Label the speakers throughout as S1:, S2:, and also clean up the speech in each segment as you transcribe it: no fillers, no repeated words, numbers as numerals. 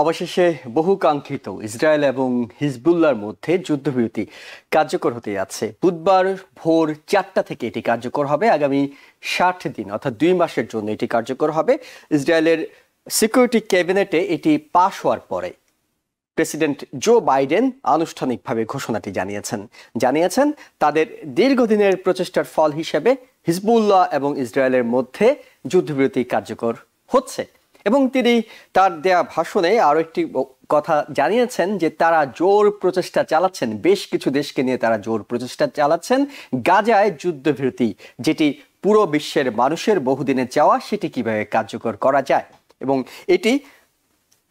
S1: অবশেষে বহুকাঙ্ক্ষিত ইসরায়েল এবং হিজবুল্লাহর মধ্যে যুদ্ধবিরতি কার্যকর হতে যাচ্ছে। বুধবার ভোর 4টা থেকে এটি কার্যকর হবে। আগামী 60 দিন অর্থাৎ 2 মাসের জন্য এটি কার্যকর হবে। ইসরায়েলের সিকিউরিটি ক্যাবিনেটে এটি পাশ হওয়ার পরে প্রেসিডেন্ট জো বাইডেন আনুষ্ঠানিকভাবে ঘোষণাটি জানিয়েছেন তাদের দীর্ঘদিনের প্রচেষ্টার ফল হিসেবে হিজবুল্লাহ এবং ইসরায়েলের মধ্যে যুদ্ধবিরতি কার্যকর হচ্ছে। এবং তিনি তার দেয়া ভাষণে আরো একটি কথা জানিয়েছেন যে তারা জোর প্রচেষ্টা চালাচ্ছেন, বেশ কিছু দেশকে নিয়ে তারা জোর প্রচেষ্টা চালাচ্ছেন গাজায় যুদ্ধবিরতি, যেটি পুরো বিশ্বের মানুষের বহুদিনের চাওয়া, সেটি কিভাবে কার্যকর করা যায়। এবং এটি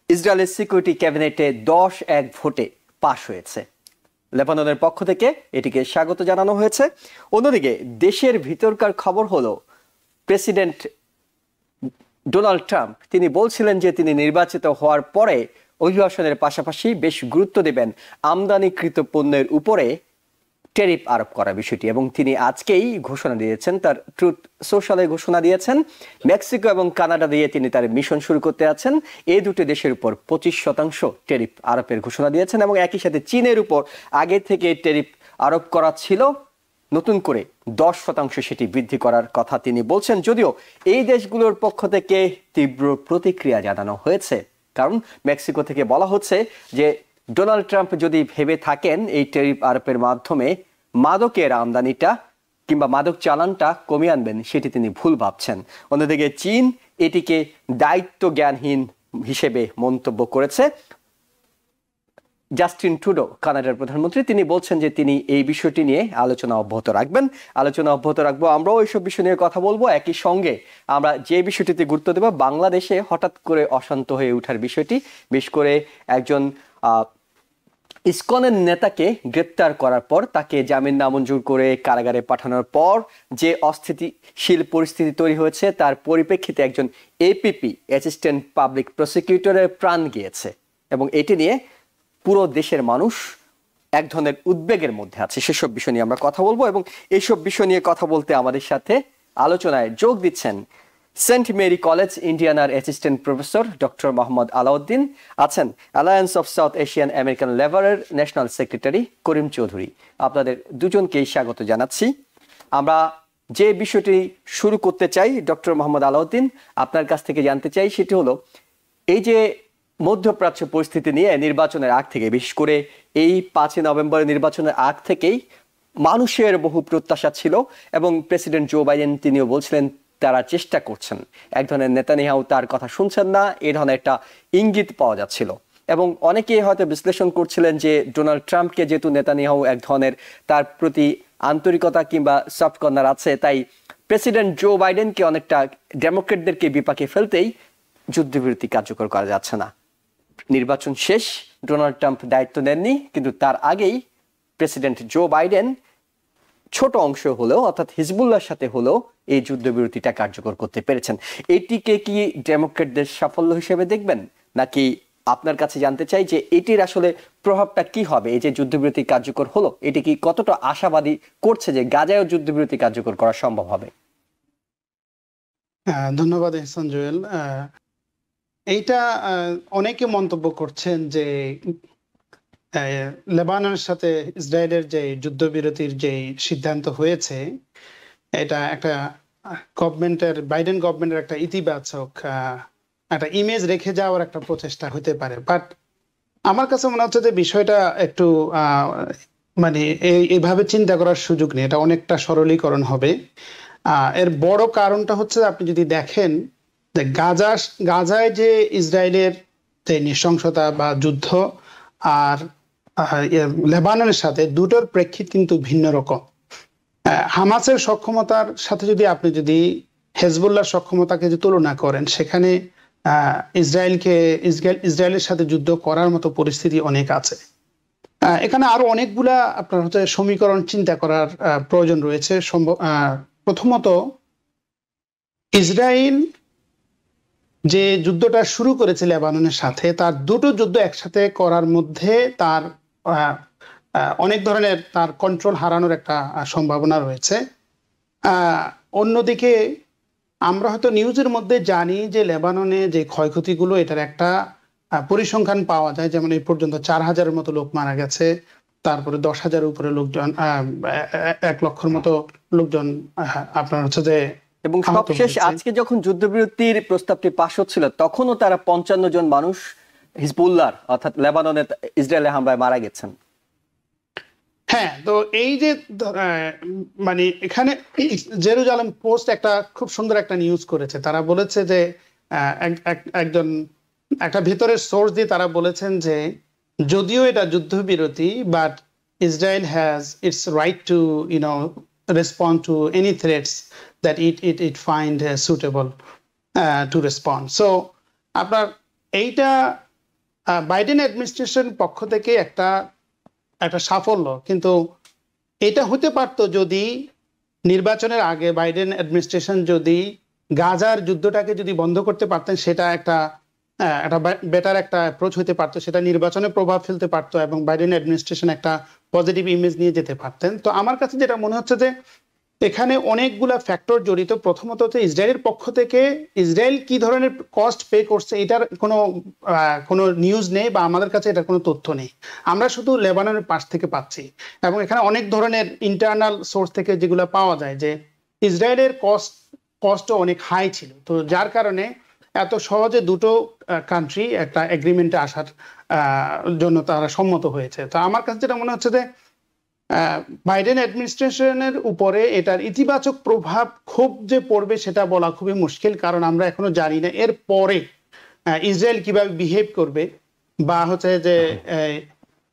S1: ইসরায়েলের সিকিউরিটি ক্যাবিনেটে 10-1 ভোটে পাশ হয়েছে। লেবাননের পক্ষ থেকে এটিকে স্বাগত জানানো হয়েছে। অন্যদিকে দেশের ভিতরকার খবর হলো প্রেসিডেন্ট ডোনাল্ড ট্রাম্প তিনি বলছিলেন যে তিনি নির্বাচিত হওয়ার পরে অভিবাসনের পাশাপাশি বেশ গুরুত্ব দেবেন আমদানিকৃত পণ্যের উপরে ট্যারিফ আরোপ করা বিষয়টি। এবং তিনি আজকেই ঘোষণা দিয়েছেন, তার ট্রুথ সোশ্যালে ঘোষণা দিয়েছেন মেক্সিকো এবং কানাডা দিয়ে তিনি তার মিশন শুরু করতে আছেন। এই দুটি দেশের উপর 25% ট্যারিফ আরোপের ঘোষণা দিয়েছেন এবং একই সাথে চীনের উপর আগে থেকে ট্যারিফ আরোপ করা ছিল, নতুন করে 10% সেটি বৃদ্ধি করার কথা তিনি বলছেন। যদিও এই দেশগুলোর পক্ষ থেকে তীব্র প্রতিক্রিয়া জানানো হয়েছে, কারণ মেক্সিকো থেকে বলা হচ্ছে যে ডোনাল্ড ট্রাম্প যদি ভেবে থাকেন এই ট্যারিফ আরোপের মাধ্যমে মাদকের আমদানিটা কিংবা মাদক চালানটা কমিয়ে আনবেন, সেটি তিনি ভুল ভাবছেন। অন্যদিকে চীন এটিকে দায়িত্ব জ্ঞানহীন হিসেবে মন্তব্য করেছে। জাস্টিন ট্রুডো কানাডার প্রধানমন্ত্রী তিনি বলছেন যে তিনি এই বিষয়টি নিয়ে আলোচনা অব্যাহত রাখবো। আমরাও এইসব বিষয় নিয়ে কথা বলবো। একই সঙ্গে আমরা যে বিষয়টিতে গুরুত্ব দেব, বাংলাদেশে হঠাৎ করে অশান্ত হয়ে ওঠার বিষয়টি, বিশেষ করে একজন ইসকনের নেতাকে গ্রেপ্তার করার পর তাকে জামিন নামঞ্জুর করে কারাগারে পাঠানোর পর যে অস্থিতিশীল পরিস্থিতি তৈরি হয়েছে, তার পরিপ্রেক্ষিতে একজন এপিপি অ্যাসিস্ট্যান্ট পাবলিক প্রসিকিউটরের প্রাণ গিয়েছে এবং এটি নিয়ে পুরো দেশের মানুষ এক ধরনের উদ্বেগের মধ্যে আছে। সেসব বিষয় নিয়ে আমরা কথা বলবো এবং এইসব বিষয় নিয়ে কথা বলতে আমাদের সাথে আলোচনায় যোগ দিচ্ছেন সেন্ট মেরি কলেজ ইন্ডিয়ানার assistant professor doctor Mohammad Alauddin, আছেন Alliance of South Asian American লেবারের ন্যাশনাল সেক্রেটারি করিম চৌধুরী। আপনাদের দুজনকেই স্বাগত জানাচ্ছি। আমরা যে বিষয়টি শুরু করতে চাই, ডক্টর মোহাম্মদ আলাউদ্দিন আপনার কাছ থেকে জানতে চাই, সেটি হলো এই যে মধ্যপ্রাচ্য পরিস্থিতি নিয়ে নির্বাচনের আগ থেকে, বিশেষ করে এই 5 নভেম্বরের নির্বাচনের আগ থেকেই মানুষের বহু প্রত্যাশা ছিল এবং প্রেসিডেন্ট জো বাইডেন তিনিও বলছিলেন তারা চেষ্টা করছেন, এক ধরনের নেতানিয়াহু তার কথা শুনছেন না, এই ধরনের একটা ইঙ্গিত পাওয়া যাচ্ছিল। এবং অনেকেই হয়তো বিশ্লেষণ করছিলেন যে ডোনাল্ড ট্রাম্পকে যেহেতু নেতানিয়াহু এক ধরনের তার প্রতি আন্তরিকতা কিংবা সফট কর্নার আছে, তাই প্রেসিডেন্ট জো বাইডেনকে অনেকটা ডেমোক্রেটদেরকে বিপাকে ফেলতেই যুদ্ধবিরতি কার্যকর করা যাচ্ছে না। নির্বাচন শেষ, ডোনাল্ড ট্রাম্প দায়িত্ব নেননি, কিন্তু তার আগেই প্রেসিডেন্ট জো বাইডেন ছোট অংশ হলেও অর্থাৎ হিজবুল্লাহর সাথে হলেও এই যুদ্ধবিরতিটা কার্যকর করতে পেরেছেন। এটিকে কি ডেমোক্রেটদের সাফল্য হিসেবে দেখবেন, নাকি আপনার কাছে জানতে চাই যে এটির আসলে প্রভাবটা কি হবে? এই যে যুদ্ধবিরতি কার্যকর হলো, এটি কি কতটা আশাবাদী করছে যে গাজায়ও যুদ্ধবিরতি কার্যকর করা সম্ভব হবে?
S2: ধন্যবাদ এহসান জুয়েল। এইটা অনেকে মন্তব্য করছেন যে লেবাননের সাথে ইসরায়েলের যে যুদ্ধবিরতির যে সিদ্ধান্ত হয়েছে, এটা একটা বাইডেন গভর্নমেন্টের একটা ইতিবাচক একটা ইমেজ রেখে যাওয়ার একটা প্রচেষ্টা হতে পারে। বাট আমার কাছে মনে হচ্ছে যে বিষয়টা একটু মানে এইভাবে চিন্তা করার সুযোগ নেই, এটা অনেকটা সরলীকরণ হবে। এর বড় কারণটা হচ্ছে আপনি যদি দেখেন যে গাজায় যে ইসরায়েলের যে নৃশংসতা বা যুদ্ধ আর লেবাননের সাথে দুটোর প্রেক্ষিত কিন্তু ভিন্ন রকম। হামাসের সক্ষমতার সাথে আপনি যদি হেজবুল্লাহর সক্ষমতাকে যদি তুলনা করেন, সেখানে ইসরায়েলের সাথে যুদ্ধ করার মতো পরিস্থিতি অনেক আছে। এখানে আরো অনেকগুলা আপনার হচ্ছে সমীকরণ চিন্তা করার প্রয়োজন রয়েছে। প্রথমত, ইসরায়েল যে যুদ্ধটা শুরু করেছে লেবাননের সাথে, তার দুটো যুদ্ধ একসাথে করার মধ্যে তার অনেক ধরনের তার কন্ট্রোল হারানোর একটা সম্ভাবনা রয়েছে। অন্যদিকে আমরা হয়তো নিউজের মধ্যে জানি যে লেবাননে যে ক্ষয়ক্ষতিগুলো, এটার একটা পরিসংখ্যান পাওয়া যায়, যেমন এই পর্যন্ত 4,000-এর মতো লোক মারা গেছে, তারপরে 10,000-এর উপরে লোকজন, 1 লক্ষের মতো লোকজন আপনার হচ্ছে যে
S1: এবং
S2: আহত
S1: সবশেষ
S2: হয়েছে।
S1: আজকে যখন যুদ্ধবিরতির প্রস্তাবটি পাশ হচ্ছিল তখনও তারা 55 জন মানুষ হিজবুল্লাহর অর্থাৎ লেবাননের ইসরায়েলের হামলায় মারা গেছেন।
S2: হ্যাঁ, তো এই যে মানে এখানে জেরুজালেম পোস্ট একটা খুব সুন্দর একটা নিউজ করেছে। তারা বলেছে যে একজন একটা ভেতরের সোর্স দিয়ে তারা বলেছেন যে যদিও এটা যুদ্ধবিরতি, but Israel has its right two respond to any threats that it find suitable two respond. So আপনার এইটা বাইডেন অ্যাডমিনিস্ট্রেশন পক্ষ থেকে একটা সাফল্য, কিন্তু এটা হতে পারতো যদি নির্বাচনের আগে বাইডেন অ্যাডমিনিস্ট্রেশন যদি গাজার যুদ্ধটাকে যদি বন্ধ করতে পারতেন, সেটা একটা বেটার একটা অ্যাপ্রোচ হতে পারতো, সেটা নির্বাচনে প্রভাব ফেলতে পারতো এবং বাইডেন অ্যাডমিনিস্ট্রেশন একটা পজিটিভ ইমেজ নিয়ে যেতে পারতেন। তো আমার কাছে যেটা মনে হচ্ছে যে এখানে অনেকগুলা ফ্যাক্টর জড়িত। প্রথমত হচ্ছে ইসরায়েলের পক্ষ থেকে ইসরায়েল কি ধরনের কস্ট পে করছে এটার কোনো নিউজ নেই, বা আমাদের কাছে এটার কোনো তথ্য নেই। আমরা শুধু লেবাননের পাশ থেকে পাচ্ছি, এবং এখানে অনেক ধরনের ইন্টারনাল সোর্স থেকে যেগুলো পাওয়া যায় যে ইসরায়েলের কস্টও অনেক হাই ছিল। তো যার কারণে এত সহজে দুটো কান্ট্রি একটা এগ্রিমেন্টে আসার জন্য তারা সম্মত হয়েছে। তো আমার কাছে যেটা মনে হচ্ছে যে বাইডেন অ্যাডমিনিস্ট্রেশনের উপরে এটার ইতিবাচক প্রভাব খুব যে পড়বে সেটা বলা খুবই মুশকিল, কারণ আমরা এখনো জানি না এর পরে ইসরায়েল কিভাবে বিহেভ করবে, বা হচ্ছে যে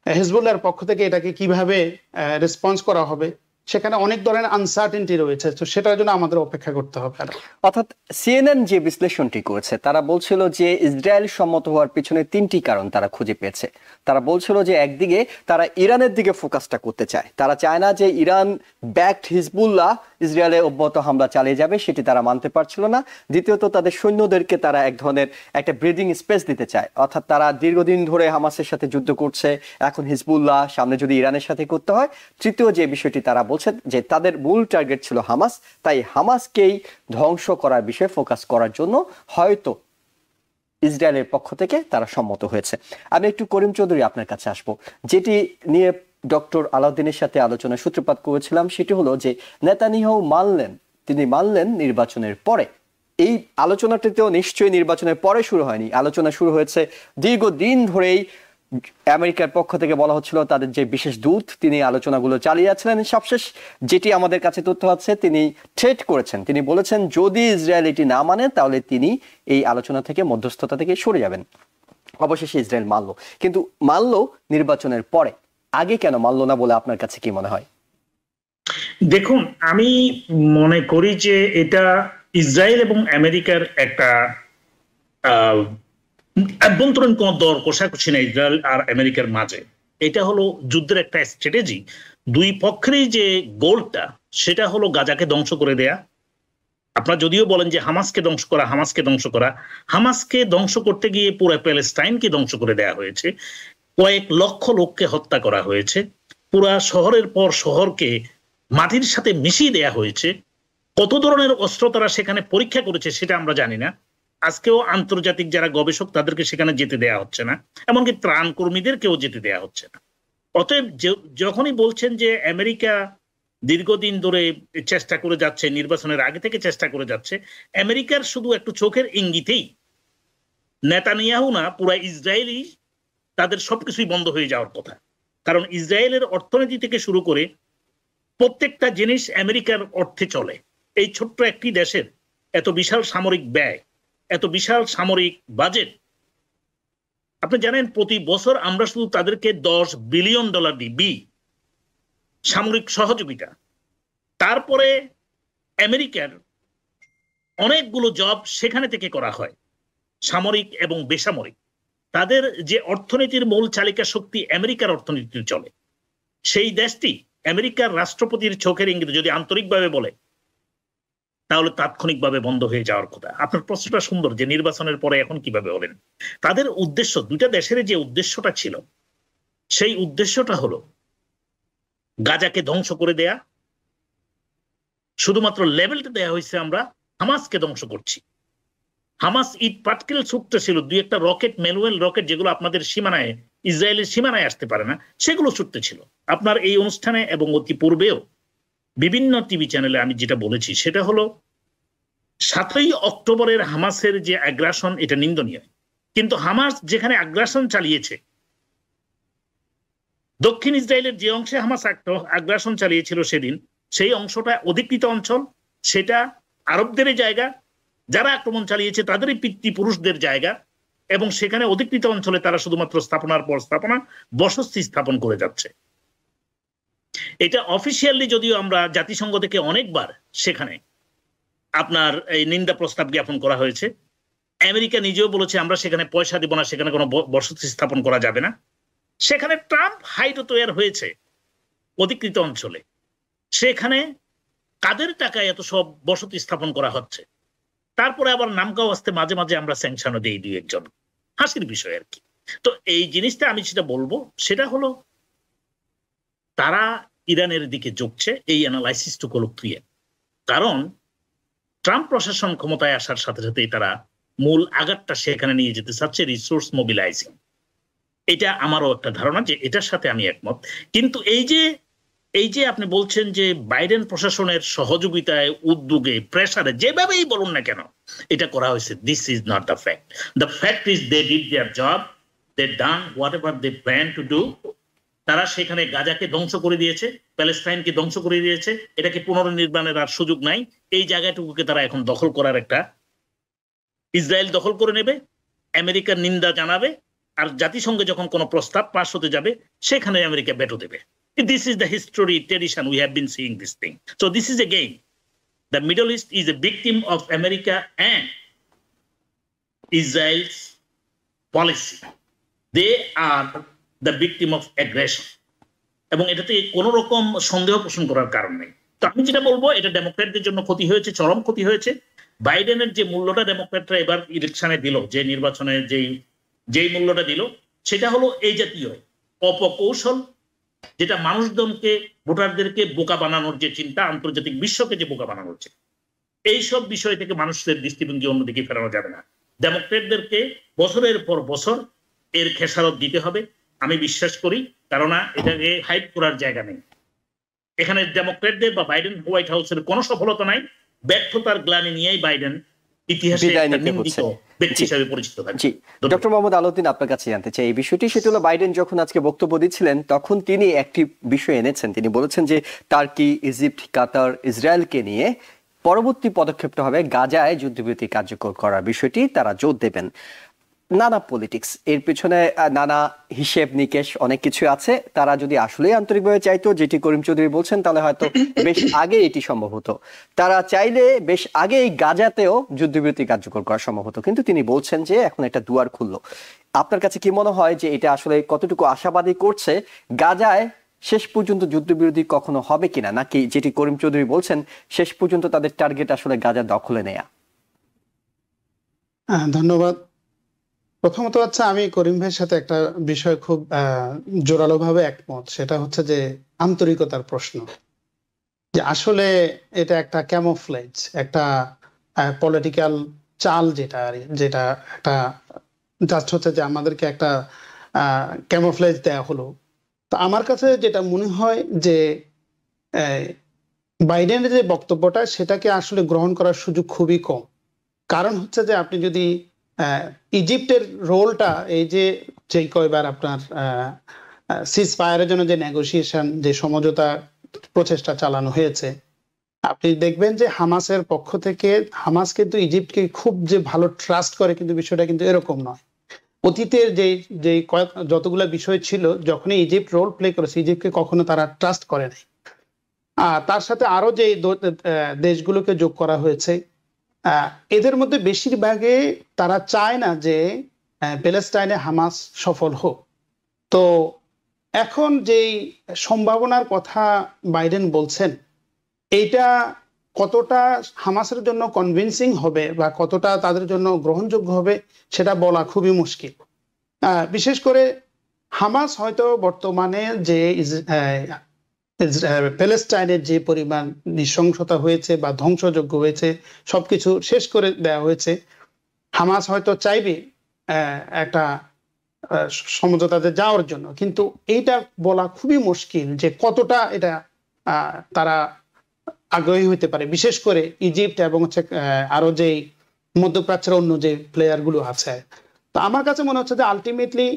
S2: হিজবুল্লাহর পক্ষ থেকে এটাকে কিভাবে রেসপন্স করা হবে। সেখানে অনেক ধরনের আনসার্টেনটি রয়েছে, তো সেটার জন্য আমাদের অপেক্ষা করতে হবে।
S1: অর্থাৎ সিএনএন যে বিশ্লেষণটি করেছে তারা বলছিল যে ইসরায়েল সম্মত হওয়ার পিছনে 3টি কারণ তারা খুঁজে পেয়েছে। তারা বলছিল যে একদিকে তারা ইরানের দিকে ফোকাসটা করতে চায়, তারা চায় না যে ইরান ব্যাকড হিজবুল্লাহ ইসরায়েলে অব্যাহত হামলা চালিয়ে যাবে, সেটি তারা মানতে পারছিল না। দ্বিতীয়ত তাদের সৈন্যদেরকে তারা এক ধরনের একটা ব্রিদিং স্পেস দিতে চায়, অর্থাৎ তারা দীর্ঘদিন ধরে হামাসের সাথে যুদ্ধ করছে, এখন হিজবুল্লাহ, সামনে যদি ইরানের সাথে করতে হয়। তৃতীয় যে বিষয়টি তারা বলছেন যে তাদের মূল টার্গেট ছিল হামাস, তাই হামাসকেই ধ্বংস করার বিষয়ে ফোকাস করার জন্য হয়তো ইসরায়েলের পক্ষ থেকে তারা সম্মত হয়েছে। আমি একটু করিম চৌধুরী আপনার কাছে আসবো। যেটি নিয়ে ডক্টর আলাউদ্দিনের সাথে আলোচনা সূত্রপাত করেছিলাম সেটি হলো যে নেতানিয়াহু তিনি মানলেন নির্বাচনের পরে। এই আলোচনাটিতেও নিশ্চয়ই নির্বাচনের পরে শুরু হয়নি, আলোচনা শুরু হয়েছে দীর্ঘদিন ধরেই। আমেরিকার পক্ষ থেকে বলা হচ্ছিল তাদের যে বিশেষ দূত তিনি আলোচনাগুলো চালিয়ে যাচ্ছিলেন। সবশেষ যেটি আমাদের কাছে তথ্য আছে, তিনি থ্রেট করেছেন, তিনি বলেছেন যদি ইসরায়েল এটি না মানে তাহলে তিনি এই আলোচনা থেকে, মধ্যস্থতা থেকে সরে যাবেন। অবশেষে ইসরায়েল মানলো, কিন্তু মানলো নির্বাচনের পরে। আগে কেন মানলো না বলে আপনার কাছে কি মনে হয়?
S3: দেখুন, আমি মনে করি যে এটা ইসরায়েল এবং আমেরিকার একটা অভ্যন্তরীণ কোন দর কষাকষি না ইসরায়েল আর আমেরিকার মাঝে। এটা হলো যুদ্ধের একটা স্ট্র্যাটেজি। দুই পক্ষেরই যে গোলটা সেটা হলো গাজাকে ধ্বংস করে দেয়া। আপনারা যদিও বলেন যে হামাসকে ধ্বংস করা, হামাসকে ধ্বংস করতে গিয়ে পুরো প্যালেস্টাইনকে ধ্বংস করে দেয়া হয়েছে, কয়েক লক্ষ লোককে হত্যা করা হয়েছে, পুরা শহরের পর শহরকে মাটির সাথে মিশিয়ে দেয়া হয়েছে। কত ধরনের অস্ত্র তারা সেখানে পরীক্ষা করেছে সেটা আমরা জানি না। আজকেও আন্তর্জাতিক যারা গবেষক তাদেরকে সেখানে যেতে দেয়া হচ্ছে না, এমনকি ত্রাণ কর্মীদেরকেও যেতে দেয়া হচ্ছে না। অতএব যখনই বলছেন যে আমেরিকা দীর্ঘদিন ধরে চেষ্টা করে যাচ্ছে, নির্বাচনের আগে থেকে চেষ্টা করে যাচ্ছে, আমেরিকার শুধু একটু চোখের ইঙ্গিতেই নেতানিয়াহু না পুরা ইসরায়েলই তাদের সবকিছুই বন্ধ হয়ে যাওয়ার কথা। কারণ ইসরায়েলের অর্থনীতি থেকে শুরু করে প্রত্যেকটা জিনিস আমেরিকার অর্থে চলে। এই ছোট্ট একটি দেশের এত বিশাল সামরিক ব্যয়, এত বিশাল সামরিক বাজেট, আপনি জানেন প্রতি বছর আমরা শুধু তাদেরকে $10 বিলিয়ন দিই সামরিক সহযোগিতা। তারপরে আমেরিকার অনেকগুলো জব সেখানে থেকে করা হয়, সামরিক এবং বেসামরিক। তাদের যে অর্থনীতির মূল চালিকা শক্তি আমেরিকার অর্থনীতি চলে। সেই দেশটি আমেরিকার রাষ্ট্রপতির চোখের ইঙ্গিতে যদি আন্তরিকভাবে বলে তাহলে তাৎক্ষণিকভাবে বন্ধ হয়ে যাওয়ার কথা। আপনার প্রশ্নটা সুন্দর যে নির্বাচনের পরে এখন কিভাবে হলেন। তাদের উদ্দেশ্য, দুইটা দেশের যে উদ্দেশ্যটা ছিল সেই উদ্দেশ্যটা হলো গাজাকে ধ্বংস করে দেয়া। শুধুমাত্র লেভেলটা দেয়া হয়েছে আমরা হামাসকে ধ্বংস করছি, হামাস ইট পাটকেল ছুটতেছিল, দুই একটা রকেট, ম্যানুয়াল রকেট, যেগুলো আপনাদের সীমানায়, ইসরায়েলের সীমানায় আসতে পারে না, সেগুলো ছুটতেছিল। আপনার এই অনুষ্ঠানে এবং অতি পূর্বেও বিভিন্ন টিভি চ্যানেলে আমি যেটা বলেছি সেটা হলো 7ই অক্টোবরের হামাসের যে আগ্রাসন, এটা নিন্দনীয়। কিন্তু হামাস যেখানে আগ্রাসন চালিয়েছে, দক্ষিণ ইসরায়েলের যে অংশে হামাস আগ্রাসন চালিয়েছিল সেদিন, সেই অংশটা অধিকৃত অঞ্চল, সেটা আরবদের জায়গা, যারা আক্রমণ চালিয়েছে তাদেরই পিতৃপুরুষদের জায়গা, এবং সেখানে অধিকৃত অঞ্চলে তারা শুধুমাত্র স্থাপনার পর স্থাপনা, বসতি স্থাপন করে যাচ্ছে। এটা অফিসিয়ালি যদিও আমরা জাতিসংঘ থেকে অনেকবার সেখানে আপনার এই নিন্দা প্রস্তাব জ্ঞাপন করা হয়েছে। আমেরিকা নিজেও বলেছে আমরা সেখানে পয়সা দিব না, সেখানে কোনো বসতি স্থাপন করা যাবে না। সেখানে ট্রাম্প হাইডো তৈরি হয়েছে অধিকৃত অঞ্চলে, সেখানে কাদের টাকায় এত সব বসতি স্থাপন করা হচ্ছে। তারপরে আবার নামগাঁও আসতে মাঝে মাঝে আমরা স্যাংশনও দিই দুই একজন, হাসির বিষয় আর কি। তো এই জিনিসটা আমি যেটা বলবো সেটা হলো তারা ইরানের দিকে ঝুঁকছে, এই অ্যানালাইসিসটুকু ক্লিয়ার। কারণ ট্রাম্প প্রশাসন ক্ষমতায় আসার সাথে সাথেই তারা মূল আঘাতটা সেখানে নিয়ে যেতে চাচ্ছে, রিসোর্স মোবিলাইজিং। এটা আমারও একটা ধারণা, যে এটার সাথে আমি একমত। কিন্তু এই যে আপনি বলছেন যে বাইডেন প্রশাসনের সহযোগিতায়, উদ্যোগে, প্রেসারে, যেভাবেই বলুন না কেন এটা করা হয়েছে, this is not the fact. The fact is they did their job, they done whatever they plan to do. তারা সেখানে গাজাকে ধ্বংস করে দিয়েছে, প্যালেস্টাইনকে ধ্বংস করে দিয়েছে, এটাকে পুনর্নির্মাণের আর সুযোগ নাই। এই জায়গাটুকুকে তারা এখন দখল করার একটা, ইসরায়েল দখল করে নেবে, আমেরিকার নিন্দা জানাবে, আর জাতিসংঘে যখন কোনো প্রস্তাব পাস হতে যাবে সেখানে আমেরিকা ভেটো দেবে। This is the history, tradition, we have been seeing this thing. So this is again, the Middle East is a victim of America and Israel's policy. They are the victim of aggression. এবং এটাতে কোনো রকম সন্দেহ পোষণ করার কারণ নেই। তো আমি যেটা বলবো, এটা ডেমোক্র্যাটদের জন্য ক্ষতি হয়েছে, চরম ক্ষতি হয়েছে। বাইডেনের যে মূল্যটা ডেমোক্র্যাটরা এবার ইলেকশনে দিল, যে নির্বাচনে যেই মূল্যটা দিল, সেটা হলো এই জাতীয় অপকৌশল, যেটা মানুষজনকে, ভোটারদেরকে বোকা বানানোর যে চিন্তা, আন্তর্জাতিক বিশ্বকে যে বোকা বানানোর চিন্তা, এইসব বিষয় থেকে মানুষের দৃষ্টিভঙ্গি অন্যদিকে ফেরানো যাবে না। ডেমোক্রেটদেরকে বছরের পর বছর এর খেসারত দিতে হবে, আমি বিশ্বাস করি। কেননা এটাকে হাইড করার জায়গা নেই এখানে। ডেমোক্রেটদের বা বাইডেন হোয়াইট হাউসের কোনো সফলতা নাই, ব্যর্থতার গ্লানি নিয়েই বাইডেন ইতিহাসে একটা নিন্দিত ব্যক্তি হিসেবে পরিচিত থাকবে।
S1: ডক্টর মোহাম্মদ আলাউদ্দিন আপনার কাছে জানতে চাই এই বিষয়টি, সেটা হলো বাইডেন যখন আজকে বক্তব্য দিচ্ছিলেন তখন তিনি একটি বিষয় এনেছেন। তিনি বলেছেন যে টার্কি, ইজিপ্ট, কাতার, ইসরায়েলকে নিয়ে পরবর্তী পদক্ষেপটা হবে গাজায় যুদ্ধবিরতি কার্যকর করার বিষয়টি তারা জোর দেবেন। নানা পলিটিক্স, এর পিছনে নানা হিসেব নিকেশ, অনেক কিছু আছে। তারা যদি আসলে আন্তরিকভাবে চাইতো, যেটি করিম চৌধুরী বলছেন, তাহলে হয়তো বেশ আগে এটি সম্ভব হতো। তারা চাইলে বেশ আগে এই গাজাতেও যুদ্ধবিরতি কার্যকর করা সম্ভব হতো, কিন্তু তিনি বলছেন যে এখন একটা দুয়ার খুললো। আপনার কাছে কি মনে হয় যে এটা আসলে কতটুকু আশাবাদী করছে? গাজায় শেষ পর্যন্ত যুদ্ধবিরতি কখনো হবে কিনা, নাকি যেটি করিম চৌধুরী বলছেন শেষ পর্যন্ত তাদের টার্গেট আসলে গাজা দখলে নেয়া?
S2: ধন্যবাদ। প্রথমত হচ্ছে আমি করিম ভাইয়ের সাথে একটা বিষয় খুব জোরালো ভাবে একমত, সেটা হচ্ছে যে আন্তরিকতার প্রশ্ন। যে আসলে এটা একটা ক্যামোফ্লেজ, একটা পলিটিক্যাল চাল, যেটা একটা জাস্ট হচ্ছে যে আমাদেরকে একটা ক্যামোফ্লেজ দেয়া হলো। তো আমার কাছে যেটা মনে হয় যে বাইডেনের যে বক্তব্যটা, সেটাকে আসলে গ্রহণ করার সুযোগ খুবই কম। কারণ হচ্ছে যে আপনি যদি ইজিপ্টের রোলটা, এই যে কয়বার আপনার সিজ ফায়ারের জন্য যে নেগোসিয়েশন, যে সমঝোতা প্রচেষ্টা চালানো হয়েছে, আপনি দেখবেন যে হামাসের পক্ষ থেকে, হামাস কিন্তু ইজিপ্টকে খুব যে ভালো ট্রাস্ট করে, কিন্তু বিষয়টা কিন্তু এরকম নয়। অতীতের যে যতগুলো বিষয় ছিল, যখনই ইজিপ্ট রোল প্লে করেছে, ইজিপ্টকে কখনো তারা ট্রাস্ট করে নাই। তার সাথে আরো যে দেশগুলোকে যোগ করা হয়েছে, এদের মধ্যে বেশিরভাগে তারা চায় না যে প্যালেস্টাইনে হামাস সফল হোক। তো এখন যেই সম্ভাবনার কথা বাইডেন বলছেন, এইটা কতটা হামাসের জন্য কনভিন্সিং হবে বা কতটা তাদের জন্য গ্রহণযোগ্য হবে, সেটা বলা খুবই মুশকিল। বিশেষ করে হামাস হয়তো বর্তমানে যে প্যালেস্টাইনের যে পরিমাণ নৃশংসতা হয়েছে বা ধ্বংসযোগ্য হয়েছে, সবকিছু শেষ করে দেওয়া হয়েছে, হামাস হয়তো চাইবে একটা সমঝোতাতে যাওয়ার জন্য, কিন্তু এইটা বলা খুবই মুশকিল যে কতটা এটা তারা আগ্রহী হতে পারে, বিশেষ করে ইজিপ্ট এবং হচ্ছে আরো যে মধ্যপ্রাচ্যের অন্য যে প্লেয়ার গুলো আছে। তো আমার কাছে মনে হচ্ছে যে আলটিমেটলি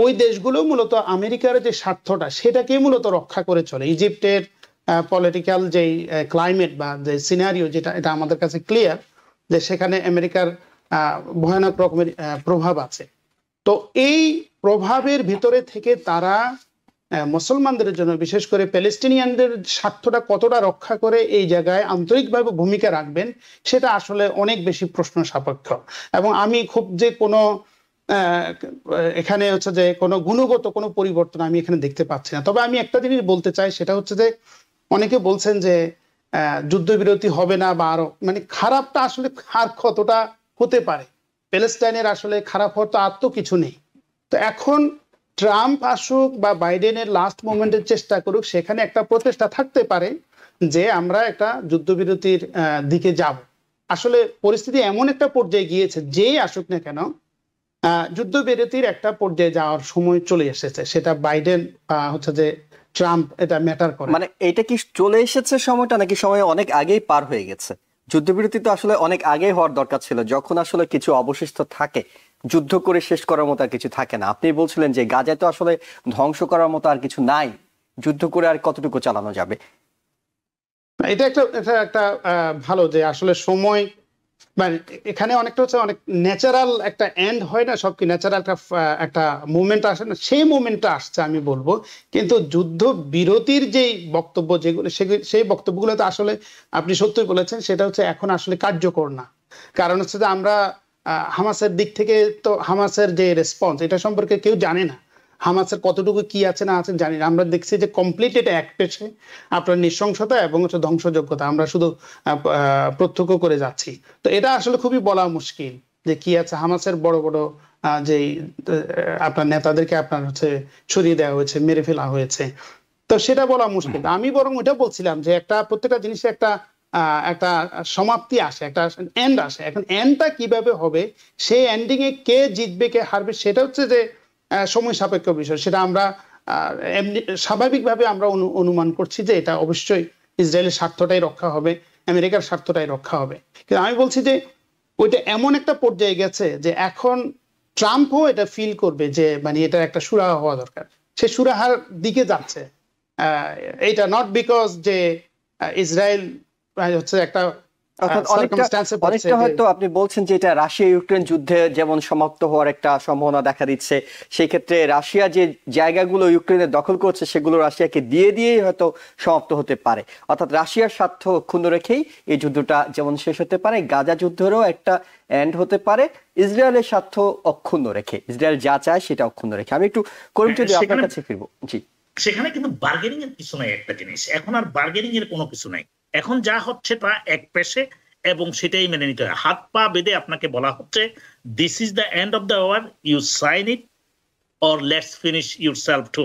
S2: ওই দেশগুলো মূলত আমেরিকার যে স্বার্থটা সেটাকে মূলত রক্ষা করে চলে। ইজিপ্টের পলিটিক্যাল যে ক্লাইমেট বা যে সিনারিও, যেটা এটা আমাদের কাছে ক্লিয়ার যে সেখানে আমেরিকার ভয়ানক রকমের প্রভাব আছে। তো এই প্রভাবের ভিতরে থেকে তারা মুসলমানদের জন্য, বিশেষ করে প্যালেস্টিনিয়ানদের স্বার্থটা কতটা রক্ষা করে এই জায়গায় আন্তরিকভাবে ভূমিকা রাখবেন, সেটা আসলে অনেক বেশি প্রশ্ন সাপেক্ষ। এবং আমি খুব যে কোনো এখানে হচ্ছে যে কোনো গুণগত কোনো পরিবর্তন আমি এখানে দেখতে পাচ্ছি না। তবে আমি একটা জিনিস বলতে চাই, সেটা হচ্ছে যে অনেকে বলছেন যে যুদ্ধবিরতি হবে না বা আরো মানে খারাপটা আসলে আর কতটা হতে পারে, প্যালেস্টাইনের আসলে খারাপ হওয়ার তো আর তো কিছু নেই। তো এখন ট্রাম্প আসুক বা বাইডেনের লাস্ট মোমেন্টের চেষ্টা করুক, সেখানে একটা প্রচেষ্টা থাকতে পারে যে আমরা একটা যুদ্ধবিরতির দিকে যাব। আসলে পরিস্থিতি এমন একটা পর্যায়ে গিয়েছে, যেই আসুক না কেন যুদ্ধবিরতির একটা পর্যায়ে যাওয়ার সময় চলে এসেছে। সেটা বাইডেন হচ্ছে যে ট্রাম্প, এটা ম্যাটার করে।
S1: মানে এটা কি চলে এসেছে সময়টা, নাকি সময় অনেক আগেই পার হয়ে গেছে? যুদ্ধবিরতি তো আসলে অনেক আগেই হওয়ার দরকার ছিল, যখন আসলে কিছু অবশিষ্ট থাকে, যুদ্ধ করে শেষ করার মতো আর কিছু থাকে না। আপনি বলছিলেন যে গাজায় তো আসলে ধ্বংস করার মতো আর কিছু নাই, যুদ্ধ করে আর কতটুকু চালানো যাবে?
S2: এটা একটা ভালো যে আসলে সময়, মানে এখানে অনেকটা হচ্ছে অনেক ন্যাচারাল একটা এন্ড হয় না, সব কি ন্যাচারাল একটা মুভমেন্ট আসে না, সেই মুভমেন্টটা আসছে আমি বলবো। কিন্তু যুদ্ধ বিরতির যেই বক্তব্য যেগুলো, সেই বক্তব্যগুলো তো আসলে আপনি সত্যই বলেছেন, সেটা হচ্ছে এখন আসলে কার্যকর না। কারণ হচ্ছে যে আমরা হামাসের দিক থেকে তো হামাসের যে রেসপন্স, এটা সম্পর্কে কেউ জানে না। হামাসের কতটুকু কি আছে না আছে জানি না। আমরা দেখছি যে কমপ্লিট এটা এক পেশে আপনার নৃশংসতা এবং হচ্ছে ধ্বংসযোগ্যতা আমরা শুধু প্রত্যক্ষ করে যাচ্ছি। তো এটা আসলে খুবই বলা মুশকিল যে কি আছে। হামাসের বড় বড় যে আপনার নেতাদেরকে আপনার হচ্ছে সরিয়ে দেওয়া হয়েছে, মেরে ফেলা হয়েছে, তো সেটা বলা মুশকিল। আমি বরং ওইটা বলছিলাম যে একটা প্রত্যেকটা জিনিসের একটা সমাপ্তি আসে, একটা এন্ড আসে। এখন এন্ডটা কিভাবে হবে, সেই এন্ডিং এ কে জিতবে কে হারবে, সেটা হচ্ছে যে সময় সাপেক্ষ বিষয়। সেটা আমরা এমনি স্বাভাবিকভাবে আমরা অনুমান করছি যে এটা অবশ্যই ইসরায়েলের স্বার্থটাই রক্ষা হবে, আমেরিকার স্বার্থটাই রক্ষা হবে। কিন্তু আমি বলছি যে ওইটা এমন একটা পর্যায়ে গেছে যে এখন ট্রাম্পও এটা ফিল করবে যে মানে এটা একটা সুরাহা হওয়া দরকার। সে সুরাহার দিকে যাচ্ছে। এটা নট বিকজ যে ইসরায়েল হচ্ছে একটা
S1: অর্থাৎ অনেকটা হয়তো আপনি বলছেন যে এটা রাশিয়া ইউক্রেন যুদ্ধে যেমন সমাপ্ত হওয়ার একটা সম্ভাবনা দেখা দিচ্ছে, সেই ক্ষেত্রে রাশিয়া যে জায়গাগুলো ইউক্রেনের দখল করছে সেগুলো রাশিয়াকে দিয়েই হয়তো সমাপ্ত হতে পারে। অর্থাৎ রাশিয়ার স্বার্থ অক্ষুণ্ণ রেখেই এই যুদ্ধটা যেমন শেষ হতে পারে, গাজা যুদ্ধেরও একটা এন্ড হতে পারে ইসরায়েলের স্বার্থ অক্ষুণ্ণ রেখে, ইসরায়েল যা চায় সেটা অক্ষুণ্ণ রেখে। আমি একটু করিম যদি আপনার কাছে ফিরবো। জি,
S3: সেখানে কিন্তু বার্গেনিং এর কিছু নাই। একটা জিনিস, এখন আর বার্গেনিং এর কোনো কিছু নাই। এখন যা হচ্ছে তা এক পেশে, এবং সেটাই মেনে নিতে হয়। হাত পা বেঁধে আপনাকে বলা হচ্ছে this is the end of the war, you sign it or let's finish yourself too.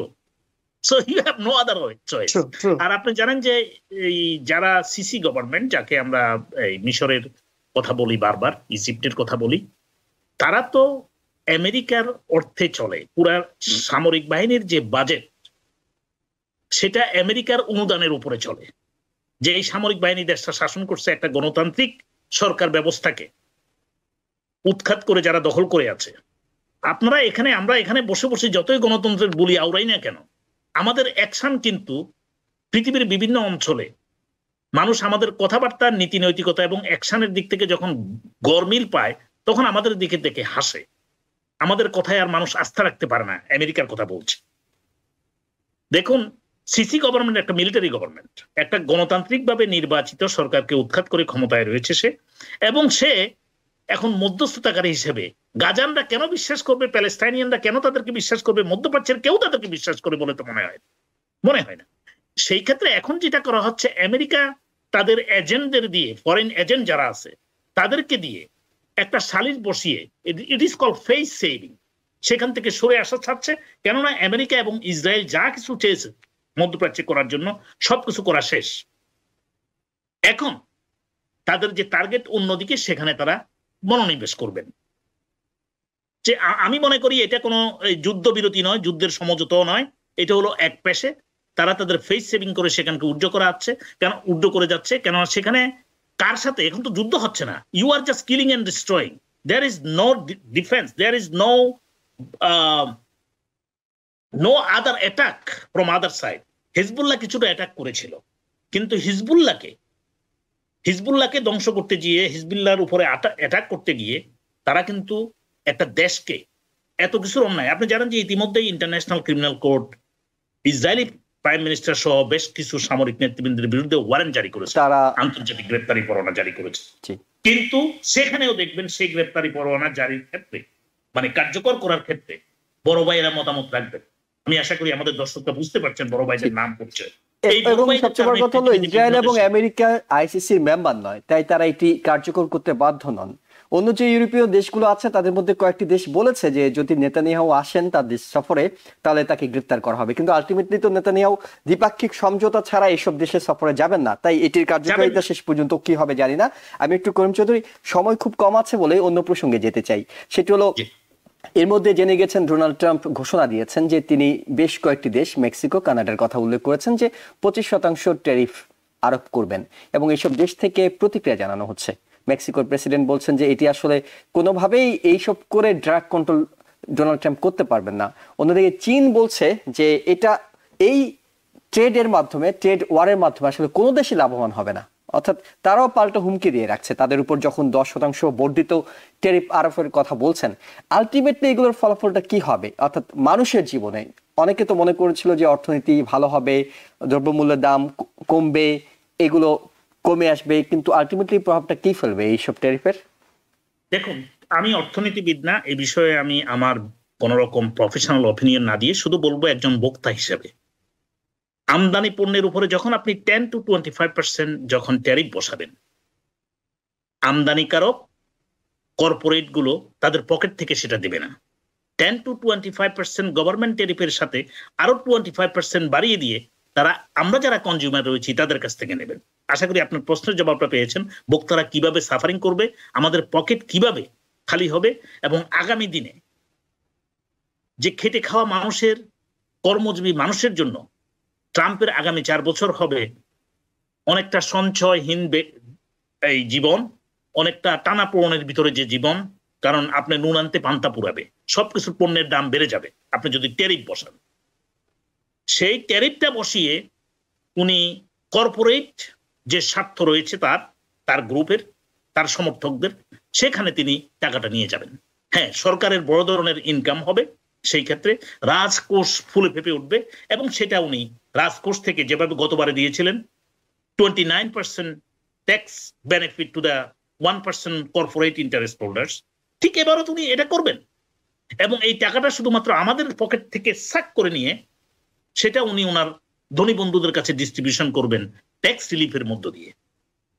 S3: So you have no other choice. আর আপনি জানেন যে এই যারা সিসি গভর্নমেন্ট, যাকে আমরা এই মিশরের কথা বলি, বারবার ইজিপ্টের কথা বলি, তারা তো আমেরিকার অর্থে চলে। পুরা সামরিক বাহিনীর যে বাজেট, সেটা আমেরিকার অনুদানের উপরে চলে। যে এই সামরিক বাহিনী দেশটা শাসন করছে একটা গণতান্ত্রিক সরকার ব্যবস্থাকে উৎখাত করে যারা দখল করে আছে। আমরা এখানে বসে বসে যতই গণতন্ত্রের বলি আওড়াই না কেন, আমাদের অ্যাকশন কিন্তু পৃথিবীর বিভিন্ন অঞ্চলে মানুষ আমাদের কথাবার্তা, নীতি নৈতিকতা এবং অ্যাকশনের দিক থেকে যখন গরমিল পায়, তখন আমাদের দিকে দেখে হাসে। আমাদের কথায় আর মানুষ আস্থা রাখতে পারে না। আমেরিকার কথা বলছে। দেখুন, সিসি গভর্নমেন্ট একটা মিলিটারি গভর্নমেন্ট, একটা গণতান্ত্রিক ভাবে নির্বাচিত সরকারকে উৎখাত করে ক্ষমতায় রয়েছে সে, এবং সে এখন মধ্যস্থতাকারী হিসেবে গাজানরা কেন বিশ্বাস করবে, প্যালেস্টাইনিয়ানরা কেন তাদেরকে বিশ্বাস করবে, মধ্যপ্রাচ্যের কেউ তাদেরকে বিশ্বাস করে বলে তো মনে হয় না। সেই ক্ষেত্রে এখন যেটা করা হচ্ছে, আমেরিকা তাদের এজেন্টদের দিয়ে, ফরেন এজেন্ট যারা আছে তাদেরকে দিয়ে একটা সালিশ বসিয়ে, it is called face saving, সেখান থেকে সরে আসা চাচ্ছে। কেননা আমেরিকা এবং ইসরায়েল যা কিছু চেয়েছে মধ্যপ্রাচ্যে করার জন্য সবকিছু করা শেষ। এখন তাদের যে টার্গেট অন্যদিকে, সেখানে তারা মনোনিবেশ করবেন। যে আমি মনে করি এটা কোনো যুদ্ধবিরতি নয়, যুদ্ধের সমঝোতাও নয়, এটা হলো এক পেশে তারা তাদের ফেস সেভিং করে সেখানকে উড্ড করে যাচ্ছে। কেননা সেখানে কার সাথে এখন তো যুদ্ধ হচ্ছে না, you are just killing and destroying, there is no defence, there is no other attack from other side. Hezbollah কিছুটা অ্যাটাক করেছিল, কিন্তু হিজবুল্লাহকে ধ্বংস করতে গিয়ে, হিজবুল্লাহর উপরে অ্যাটাক করতে গিয়ে তারা কিন্তু একটা দেশকে এত কিছুর অন্যায়, আপনি জানেন যে ইতিমধ্যেই international criminal court Israeli prime minister সহ বেশ কিছু সামরিক নেতৃবৃন্দের বিরুদ্ধে ওয়ারেন্ট জারি করেছে,
S1: তারা
S3: আন্তর্জাতিক গ্রেপ্তারি পরোয়ানা জারি করেছে।
S1: জি,
S3: কিন্তু সেখানেও দেখবেন সেই গ্রেপ্তারি পরোয়ানা জারির ক্ষেত্রে, মানে কার্যকর করার ক্ষেত্রে বড় ভাইয়েরা মতামত রাখবেন। আমি আশা করি আমাদের দর্শকরা বুঝতে পারছেন বড় ভাইদের নাম করছে।
S1: এবং সবচেয়ে বড় কথা হলো ইসরায়েল এবং আমেরিকা আইসিসির মেম্বার নয়, তাই তারা এটি কার্যকর করতে বাধ্য নন। অন্য যে ইউরোপীয় দেশগুলো আছে তাদের মধ্যে কয়েকটি দেশ বলেছে যে যদি নেতানিয়াহু আসেন তার দেশ সফরে তাহলে তাকে গ্রেফতার করা হবে, কিন্তু আলটিমেটলি তো নেতানিয়াহু দ্বিপাক্ষিক সমঝোতা ছাড়া এইসব দেশে সফরে যাবেন না, তাই এটির কার্যকারিতা শেষ পর্যন্ত কি হবে জানি না। আমি একটু করিম চৌধুরী, সময় খুব কম আছে বলে অন্য প্রসঙ্গে যেতে চাই। সেটি হলো, এর মধ্যে জেনে গেছেন ডোনাল্ড ট্রাম্প ঘোষণা দিয়েছেন যে তিনি বেশ কয়েকটি দেশ, মেক্সিকো, কানাডার কথা উল্লেখ করেছেন যে 25% ট্যারিফ আরোপ করবেন, এবং এইসব দেশ থেকে প্রতিক্রিয়া জানানো হচ্ছে। মেক্সিকোর প্রেসিডেন্ট বলছেন যে এটি আসলে কোনোভাবেই এইসব করে ড্রাগ কন্ট্রোল ডোনাল্ড ট্রাম্প করতে পারবেন না। অন্যদিকে চীন বলছে যে এই ট্রেডের মাধ্যমে, ট্রেড ওয়ারের মাধ্যমে আসলে কোনো দেশই লাভবান হবে না, অর্থাৎ তারাও পাল্টা হুমকি দিয়ে রাখছে তাদের উপর যখন 10% বর্ধিত ট্যারিফ আরোপের কথা বলছেন। আলটিমেটলি এগুলোর ফলাফলটা কি হবে, অর্থাৎ মানুষের জীবনে? অনেকে তো মনে করেছিল যে অর্থনীতি ভালো হবে, দ্রব্যমূল্যের দাম কমবে, এগুলো কমে আসবে, কিন্তু আলটিমেটলি প্রভাবটা কি ফেলবে এইসব ট্যারিফের?
S3: দেখুন, আমি অর্থনীতিবিদ না, এই বিষয়ে আমি আমার কোন রকম প্রফেশনাল অপিনিয়ন না দিয়ে শুধু বলবো একজন বক্তা হিসেবে, আমদানি পণ্যের উপরে যখন আপনি 10 to 25% যখন ট্যারিফ বসাবেন, আমদানিকারক কর্পোরেট গুলো তাদের পকেট থেকে সেটা দেবে না। 10 to 25% গভর্নমেন্ট ট্যারিফের সাথে আরো 25% বাড়িয়ে দিয়ে তারা, আমরা যারা কনজিউমার রয়েছি তাদের কাছ থেকে নেবেন। আশা করি আপনার প্রশ্নের জবাবটা পেয়েছেন। বক্তারা কিভাবে সাফারিং করবে, আমাদের পকেট কিভাবে খালি হবে, এবং আগামী দিনে যে খেটে খাওয়া মানুষের, কর্মজীবী মানুষের জন্য ট্রাম্পের আগামী 4 বছর হবে অনেকটা সঞ্চয়হীন এই জীবন, অনেকটা টানাপোড়েনের ভিতরে যে জীবন। কারণ আপনি নুন আনতে পান্তা পুরাবে, সবকিছুর পণ্যের দাম বেড়ে যাবে আপনি যদি ট্যারিফ বসান। সেই ট্যারিফটা বসিয়ে উনি কর্পোরেট যে স্বার্থ রয়েছে তার গ্রুপের, তার সমর্থকদের, সেখানে তিনি টাকাটা নিয়ে যাবেন। হ্যাঁ, সরকারের বড় ধরনের ইনকাম হবে, সেই ক্ষেত্রে রাজকোষ ফুলে ফেপে উঠবে, এবং সেটা উনি রাজকোষ থেকে যেভাবে গতবারে দিয়েছিলেন 29% tax benefit to the 1% corporate interest holders, ঠিক এবারও উনি এটা করবেন। এবং এই টাকাটা শুধুমাত্র আমাদের পকেট থেকে সাক করে নিয়ে সেটা উনি ওনার ধনী বন্ধুদের কাছে ডিস্ট্রিবিউশন করবেন ট্যাক্স রিলিফের মধ্য দিয়ে।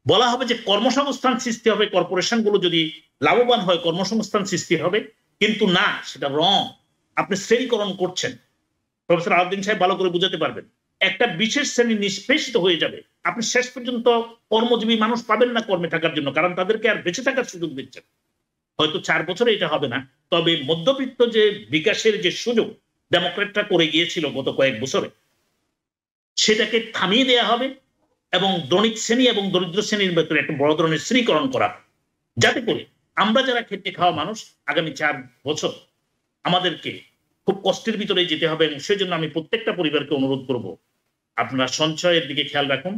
S3: বলা হবে যে কর্মসংস্থান সৃষ্টি হবে, কর্পোরেশনগুলো যদি লাভবান হয় কর্মসংস্থান সৃষ্টি হবে, কিন্তু না, সেটা রং। আপনি শ্রেণীকরণ করছেন। প্রফেসর আলাউদ্দিন সাহেব ভালো করে বুঝাতে পারবেন। একটা বিশেষ শ্রেণী নিষ্পেষিত হয়ে যাবে, আপনি শেষ পর্যন্ত কর্মজীবী মানুষ পাবেন না কর্মে থাকার জন্য, কারণ তাদেরকে আর বেঁচে থাকার সুযোগ দিচ্ছেন। হয়তো 4 বছরে এটা হবে না, তবে মধ্যবিত্ত যে বিকাশের যে সুযোগ ডেমোক্রেটরা করে গিয়েছিল গত কয়েক বছরে, সেটাকে থামিয়ে দেওয়া হবে, এবং ধনিক শ্রেণী এবং দরিদ্র শ্রেণীর ভেতরে একটা বড় ধরনের শ্রেণীকরণ করা, যাতে করে আমরা যারা খেটে খাওয়া মানুষ আগামী 4 বছর আমাদেরকে খুব কষ্টের ভিতরে যেতে হবে। এবং সেজন্য আমি প্রত্যেকটা পরিবারকে অনুরোধ করব, আপনারা সঞ্চয়ের দিকে খেয়াল রাখুন,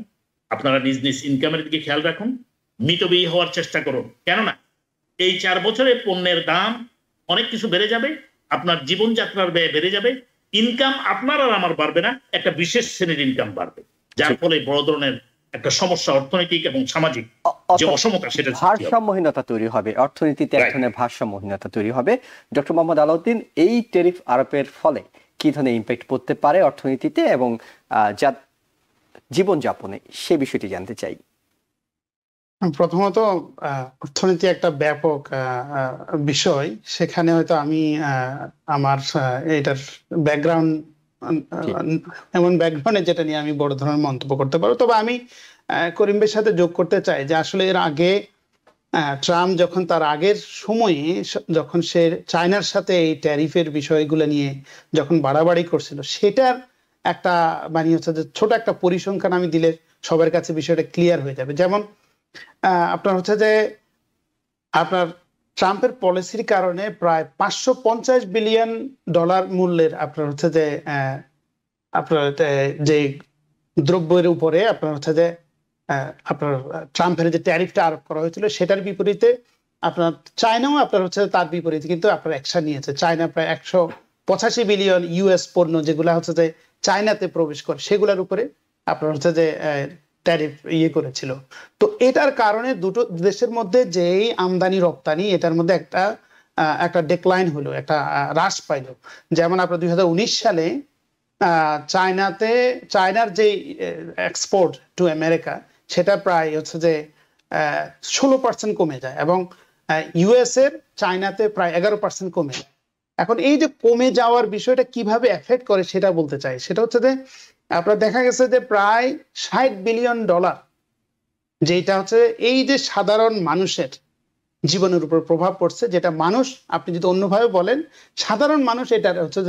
S3: আপনারা নিজ নিজ ইনকামের দিকে খেয়াল রাখুন, মিতব্যয়ী হওয়ার চেষ্টা করুন। কেননা এই 4 বছরে পণ্যের দাম অনেক কিছু বেড়ে যাবে, আপনার জীবনযাত্রার ব্যয় বেড়ে যাবে, ইনকাম আপনার আর আমার বাড়বে না, একটা বিশেষ শ্রেণীর ইনকাম বাড়বে, যার ফলে বড় ধরনের একটা সমস্যা, অর্থনৈতিক এবং সামাজিক যে অসমতা, সেটা
S1: ভারসাম্যহীনতা তৈরি হবে, অর্থনীতিতে এক ধরনের ভারসাম্যহীনতা তৈরি হবে। ডক্টর মোহাম্মদ আলাউদ্দিন, এই ট্যারিফ আরোপের ফলে কি ধরনের ইম্প্যাক্ট পড়তে পারে অর্থনীতিতে এবং জীবনযাপনে, সে বিষয়টি জানতে চাই।
S2: প্রথমত অর্থনীতি একটা ব্যাপক বিষয়, সেখানে হয়তো আমি আমার এটার ব্যাকগ্রাউন্ড, এমন ব্যাকগ্রাউন্ডে যেটা নিয়ে আমি বড় ধরনের মন্তব্য করতে পারবো। তবে আমি করিম ভাইয়ের সাথে যোগ করতে চাই যে আসলে এর আগে ট্রাম্প যখন তার আগের সময়ে যখন সে চায়নার সাথে এই ট্যারিফের বিষয়গুলো নিয়ে যখন বাড়াবাড়ি করছিল, সেটার একটা মানে হচ্ছে যে ছোট একটা পরিসংখ্যান আমি দিলে সবার কাছে বিষয়টা ক্লিয়ার হয়ে যাবে। যেমন আপনার হচ্ছে যে আপনার ট্রাম্পের পলিসির কারণে প্রায় $550 বিলিয়ন মূল্যের আপনার হচ্ছে যে আপনার যে দ্রব্যের উপরে আপনার হচ্ছে যে আপনার ট্রাম্পের যে ট্যারিফটা আরোপ করা হয়েছিল, সেটার বিপরীতে আপনার চায়নাও আপনার হচ্ছে তার বিপরীতে কিন্তু আপনার অ্যাকশন নিয়েছে। চায়না প্রায় 185 বিলিয়ন ইউএস পণ্য যেগুলো হচ্ছে যে চায়নাতে প্রবেশ করে, সেগুলোর উপরে আপনার হচ্ছে যে ট্যারিফ করেছিল। তো এটার কারণে দুটো দেশের মধ্যে যেই আমদানি রপ্তানি, এটার মধ্যে একটা ডেক্লাইন হলো, একটা হ্রাস পাইলো। যেমন আপনার 2019 সালে চায়নার যে এক্সপোর্ট টু আমেরিকা, সেটা প্রায় হচ্ছে যে 16% কমে যায়, এবং ইউএস এর চায়নাতে প্রায় 11% কমে যায়। এখন এই যে কমে যাওয়ার বিষয়টা কিভাবে এফেক্ট করে সেটা বলতে চাই। সেটা হচ্ছে যে আপনার দেখা গেছে যে প্রায় $60 বিলিয়ন, যেটা হচ্ছে এই যে সাধারণ মানুষের জীবনের উপর প্রভাব পড়ছে, যেটা মানুষ, আপনি যদি অন্যভাবে বলেন, সাধারণ মানুষ এটা হচ্ছে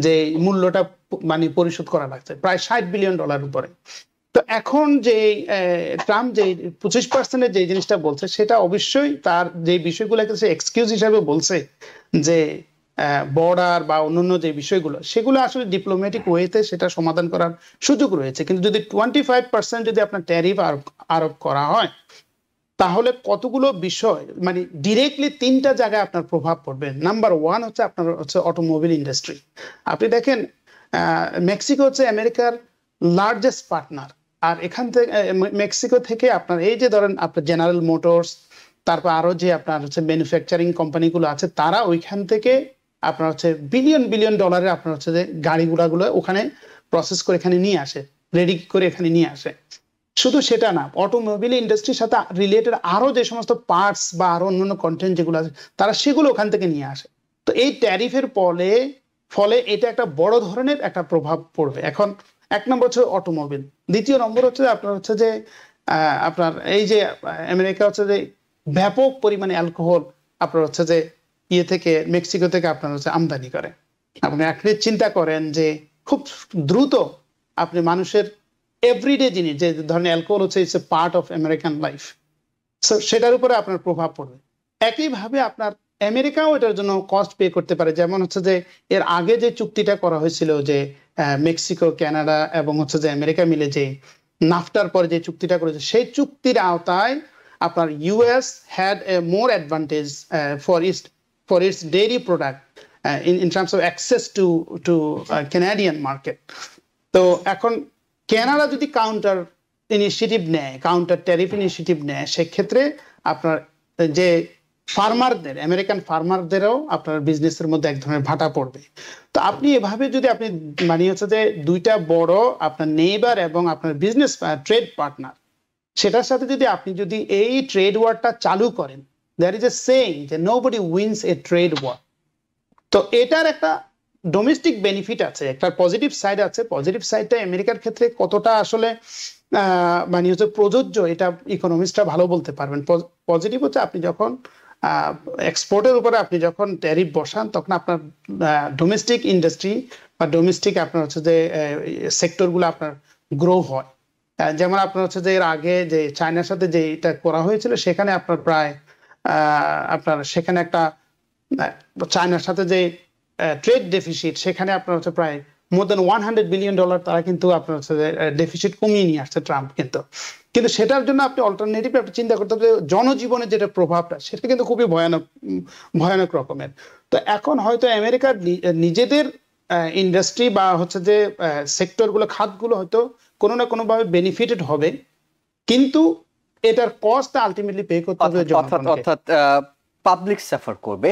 S2: যে মূল্যটা মানে পরিশোধ করা লাগছে প্রায় $60 বিলিয়ন উপরে। তো এখন যে ট্রাম্প যে 25% যে জিনিসটা বলছে, সেটা অবশ্যই তার যে বিষয়গুলোকে সে এক্সকিউজ হিসাবে বলছে, যে বর্ডার বা অন্যান্য যে বিষয়গুলো, সেগুলো আসলে ডিপ্লোম্যাটিক ওয়েতে সেটা সমাধান করার সুযোগ রয়েছে। কিন্তু যদি 25% যদি আপনার ট্যারিফ আরোপ করা হয়, তাহলে কতগুলো বিষয় মানে ডিরেক্টলি 3টা জায়গায় আপনার প্রভাব পড়বে। নাম্বার 1 হচ্ছে আপনার হচ্ছে অটোমোবাইল ইন্ডাস্ট্রি। আপনি দেখেন মেক্সিকো হচ্ছে আমেরিকার লার্জেস্ট পার্টনার, আর এখান থেকে মেক্সিকো থেকে আপনার এই যে ধরেন আপনার জেনারেল মোটরস, তারপর আরো যে আপনার হচ্ছে ম্যানুফ্যাকচারিং কোম্পানিগুলো আছে, তারা ওইখান থেকে আপনার হচ্ছে বিলিয়ন বিলিয়ন ডলারের আপনার হচ্ছে যে গাড়িগুলো ওখানে প্রসেস করে এখানে নিয়ে আসে, রেডি করে এখানে নিয়ে আসে। শুধু সেটা না, অটোমোবাইল ইন্ডাস্ট্রির সাথে রিলেটেড আরো যে সমস্ত পার্টস বা আরো অন্যান্য কন্টেন্ট যেগুলো আছে, তারা সেগুলো ওখান থেকে নিয়ে আসে। তো এই ট্যারিফের ফলে এটা একটা বড় ধরনের একটা প্রভাব পড়বে। এখন 1 নম্বর হচ্ছে অটোমোবাইল, 2য় নম্বর হচ্ছে আপনার হচ্ছে যে আপনার এই যে আমেরিকা হচ্ছে যে ব্যাপক পরিমাণে অ্যালকোহল আপনার হচ্ছে যে থেকে মেক্সিকো থেকে আপনার হচ্ছে আমদানি করে। আপনি আপনি চিন্তা করেন যে খুব দ্রুত আপনি মানুষের এভরিডে জিনিস, যে ধরনের অ্যালকোহল হচ্ছে it's a part of American life, so সেটার উপরে আপনার প্রভাব পড়বে। একইভাবে আপনার আমেরিকাও এটার জন্য কস্ট পে করতে পারে। যেমন হচ্ছে যে এর আগে যে চুক্তিটা করা হয়েছিল, যে মেক্সিকো, কানাডা এবং হচ্ছে যে আমেরিকা মিলে যে নাফটার পরে যে চুক্তিটা করেছে, সেই চুক্তির আওতায় আপনার US had a more advantage for its dairy product in terms of access to Canadian market. তো এখন কানাডা যদি কাউন্টার ট্যারিফ ইনিশিয়েটিভ নেয়, সেক্ষেত্রে আপনার যে ফার্মারদের, আমেরিকান ফার্মারদেরও আপনার বিজনেসের মধ্যে এক ধরনের ভাটা পড়বে। তো আপনি এভাবে যদি আপনি মানে হচ্ছে যে 2টা বড় আপনার নেইবার এবং আপনার বিজনেস ট্রেড পার্টনার, সেটার সাথে যদি আপনি যদি এই ট্রেড ওয়ারটা চালু করেন, দ্যার ইজ এ সেইং যে নোবডি উইন্স এ ট্রেড ওয়ার। তো এটার একটা ডোমেস্টিক বেনিফিট আছে, একটা পজিটিভ সাইড আছে। পজিটিভ সাইডটা আমেরিকার ক্ষেত্রে কতটা আসলে মানে হচ্ছে প্রযোজ্য, এটা ইকোনমিস্টরা ভালো বলতে পারবেন। পজিটিভ হচ্ছে আপনি যখন এক্সপোর্টের উপরে আপনি যখন ট্যারিফ বসান, তখন আপনার ডোমেস্টিক ইন্ডাস্ট্রি বা ডোমেস্টিক আপনার হচ্ছে যে সেক্টরগুলো আপনার গ্রো হয়। যেমন আপনার হচ্ছে যে এর আগে যে চায়নার সাথে যে এটা করা হয়েছিল, সেখানে আপনার প্রায় আপনার সেখানে একটা চায়নার সাথে যে ট্রেড ডেফিসিট, সেখানে আপনার হচ্ছে প্রায় মোর দেন $100 বিলিয়ন তারা কিন্তু আপনার হচ্ছে ডেফিসিট কমিয়ে নিয়ে আসছে ট্রাম্প। কিন্তু সেটার জন্য আপনি অল্টারনেটিভ আপনি চিন্তা করতে হবে, জনজীবনের যেটা প্রভাবটা, সেটা কিন্তু খুবই ভয়ানক রকমের। তো এখন হয়তো আমেরিকার নিজেদের ইন্ডাস্ট্রি বা হচ্ছে যে সেক্টরগুলো, খাতগুলো হয়তো কোনো না কোনো ভাবে বেনিফিটেড হবে, কিন্তু এটার কস্ট আলটিমেটলি পে করতে হবে জনগণকে।
S1: অর্থাৎ পাবলিক সাফার করবে,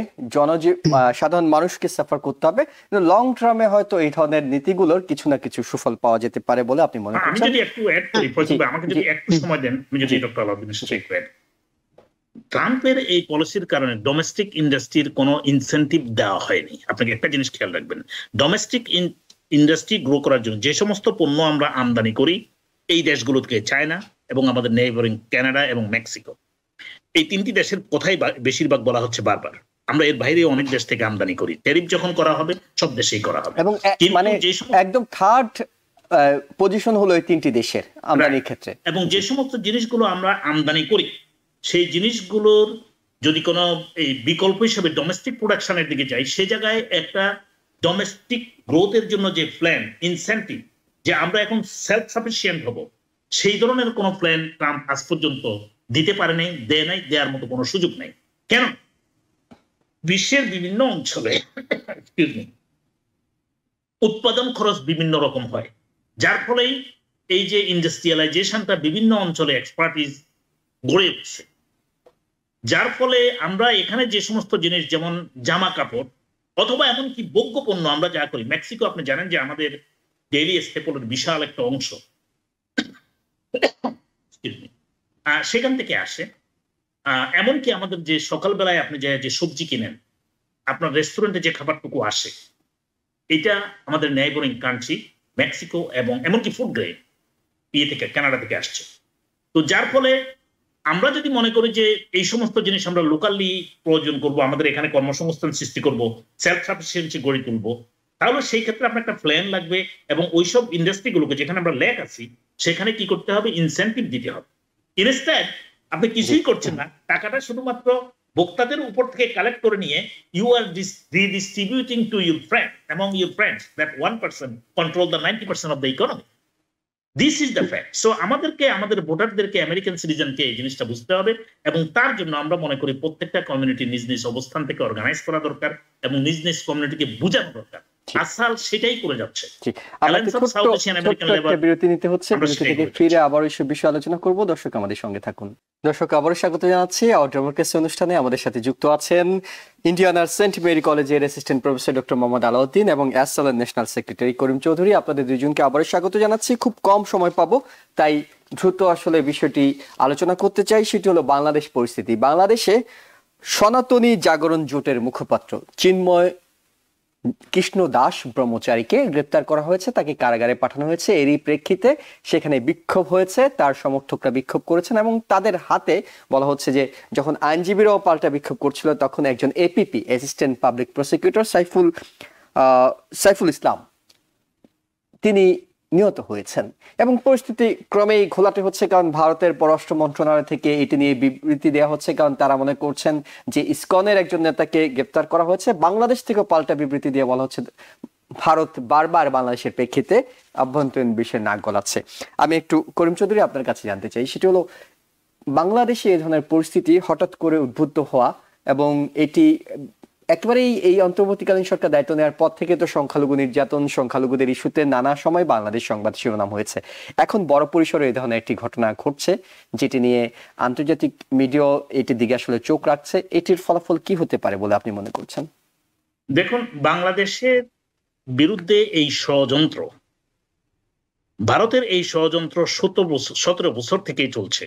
S1: সাধারণ মানুষকে সাফার করতে হবে। কিন্তু লং টার্মে হয়তো এই ধরনের নীতিগুলোর কিছু না কিছু সুফল পাওয়া যেতে পারে বলে আপনি মনে করছেন?
S3: আমি যদি একটু অ্যাড করি, আমাকে যদি একটু সময় দেন, আমি যদি ডক্টর আলাউদ্দিনের সাথে একটু অ্যাড। ট্রাম্পের এই পলিসির কারণে ডোমেস্টিক ইন্ডাস্ট্রির কোনো ইনসেন্টিভ দেওয়া হয়নি। আপনাকে একটা জিনিস খেয়াল রাখবেন, ডোমেস্টিক ইন্ডাস্ট্রি গ্রো করার জন্য যে সমস্ত পণ্য আমরা আমদানি করি এই দেশগুলো থেকে, চায়না এবং আমাদের নেইবারিং কানাডা এবং মেক্সিকো, এই তিনটি দেশের কথাই বেশিরভাগ বলা হচ্ছে বারবার। আমরা এর বাইরে অনেক দেশ থেকে আমদানি করি, ট্যারিফ যখন করা হবে সব দেশেই করা হবে।
S1: এবং মানে একদম থার্ড পজিশন হলো এই তিনটি দেশের আমদানির ক্ষেত্রে।
S3: এবং যে সমস্ত জিনিসগুলো আমরা আমদানি করি সেই জিনিসগুলোর যদি কোনো এই বিকল্প হিসেবে ডোমেস্টিক প্রোডাকশনের দিকে যাই, সে জায়গায় একটা ডোমেস্টিক গ্রোথের জন্য যে প্ল্যান, ইনসেন্টিভ, যে আমরা এখন সেলফ সাফিসিয়েন্ট হব, সেই ধরনের কোনো প্ল্যান ট্রাম্প আজ পর্যন্ত দিতে পারে নাই, দেয় নাই, দেওয়ার মতো কোনো সুযোগ নেই। কেন? বিশ্বের বিভিন্ন অঞ্চলে উৎপাদন খরচ বিভিন্ন রকম হয়, যার ফলে এই যে ইন্ডাস্ট্রিয়ালাইজেশনটা বিভিন্ন অঞ্চলে এক্সপার্টিস গড়ে উঠছে, যার ফলে আমরা এখানে যে সমস্ত জিনিস যেমন জামা কাপড় অথবা এমনকি ভোগ্য পণ্য আমরা যা করি, মেক্সিকো আপনি জানেন যে আমাদের ডেইলি স্টেপলের বিশাল একটা অংশ সেখান থেকে আসে। এমনকি আমাদের যে সকালবেলায় আপনি যে সবজি কিনেন, আপনার রেস্টুরেন্টে যে খাবারটুকু আসে, এটা আমাদের নেইবরিং কান্ট্রি মেক্সিকো এবং এমনকি ফুড গ্রেড থেকে কানাডা থেকে আসছে। তো যার ফলে আমরা যদি মনে করি যে এই সমস্ত জিনিস আমরা লোকালি প্রয়োজন করব, আমাদের এখানে কর্মসংস্থান সৃষ্টি করব, সেলফ সাফিসিয়েন্সি গড়ে তুলবো, তাহলে সেই ক্ষেত্রে আপনার একটা প্ল্যান লাগবে এবং ওইসব ইন্ডাস্ট্রিগুলোকে যেখানে আমরা ল্যাক আছি সেখানে কি করতে হবে, ইনসেন্টিভ দিতে হবে। ইনস্টেড আপনি কিছুই করছেন না, টাকাটা শুধুমাত্র ভোক্তাদের উপর থেকে কালেক্ট করে নিয়ে you are redistributing to your friend among your friends that 1% control the 90% of the economy. This is the fact. So আমাদেরকে, আমাদের ভোটারদেরকে, আমেরিকান সিটিজেনকে এই জিনিসটা বুঝতে হবে এবং তার জন্য আমরা মনে করি প্রত্যেকটা কমিউনিটি নিজ নিজ অবস্থান থেকে অর্গানাইজ করা দরকার এবং নিজ নিজ কমিউনিটিকে বোঝানো দরকার। আসাল সেটাই করে যাচ্ছে।
S1: বিরতি নিতে হচ্ছে, বিরতি থেকে ফিরে আবার এইসব বিষয়ে আলোচনা করব। দর্শক আমাদের সঙ্গে থাকুন। দর্শক আবারও স্বাগত জানাচ্ছি আউট ডেমোক্রেসি অনুষ্ঠানে। আমাদের সাথে যুক্ত আছেন ইন্ডিয়ানার সেন্ট মেরি কলেজের assistant professor doctor Mohammad Alauddin এবং SLN national secretary Karim Chowdhury. আপনাদের দুইজনকে আবারও স্বাগত জানাচ্ছি। খুব কম সময় পাবো, তাই দ্রুত আসলে বিষয়টি আলোচনা করতে চাই। সেটি হলো বাংলাদেশ পরিস্থিতি। বাংলাদেশে সনাতনী জাগরণ জোটের মুখপাত্র চিন্ময় কৃষ্ণ দাস ব্রহ্মচারীকে গ্রেপ্তার করা হয়েছে, তাকে কারাগারে পাঠানো হয়েছে। এরই প্রেক্ষিতে সেখানে বিক্ষোভ হয়েছে, তার সমর্থকরা বিক্ষোভ করেছেন এবং তাদের হাতে বলা হচ্ছে যে যখন আইনজীবীরাও পাল্টা বিক্ষোভ করছিল তখন একজন APP assistant public prosecutor Saiful Islam তিনি নিহত হয়েছেন এবং পরিস্থিতি ক্রমেই ঘোলাটে হচ্ছে, কারণ ভারতের পররাষ্ট্র মন্ত্রণালয় থেকে এটি নিয়ে বিবৃতি দেওয়া হচ্ছে, কারণ তারা মনে করছেন যে ইসকনের একজন নেতাকে গ্রেপ্তার করা হয়েছে। বাংলাদেশ থেকেও পাল্টা বিবৃতি দিয়ে বলা হচ্ছে ভারত বারবার বাংলাদেশের প্রেক্ষিতে আভ্যন্তরীণ বিষয়ে নাক গলাচ্ছে। আমি একটু করিম চৌধুরী আপনার কাছে জানতে চাই, সেটি হলো বাংলাদেশে এই ধরনের পরিস্থিতি হঠাৎ করে উদ্বুদ্ধ হওয়া এবং এটি একেবারেই এই অন্তর্বর্তীকালীন সরকার দায়িত্ব নেওয়ার পর থেকে তো সংখ্যালঘু নির্যাতন, সংখ্যালঘুদের ইস্যুতে নানা সময় বাংলাদেশ সংবাদ শিরোনাম হয়েছে। এখন বড় পরিসরে এই ধরনের একটি ঘটনা ঘটছে যেটি নিয়ে আন্তর্জাতিক মিডিয়া এটির দিকে আসলে চোখ রাখছে। এটির ফলাফল কি হতে পারে বলে আপনি মনে করছেন?
S3: দেখুন, বাংলাদেশের বিরুদ্ধে এই ষড়যন্ত্র, ভারতের এই ষড়যন্ত্র 17 বছর থেকেই চলছে।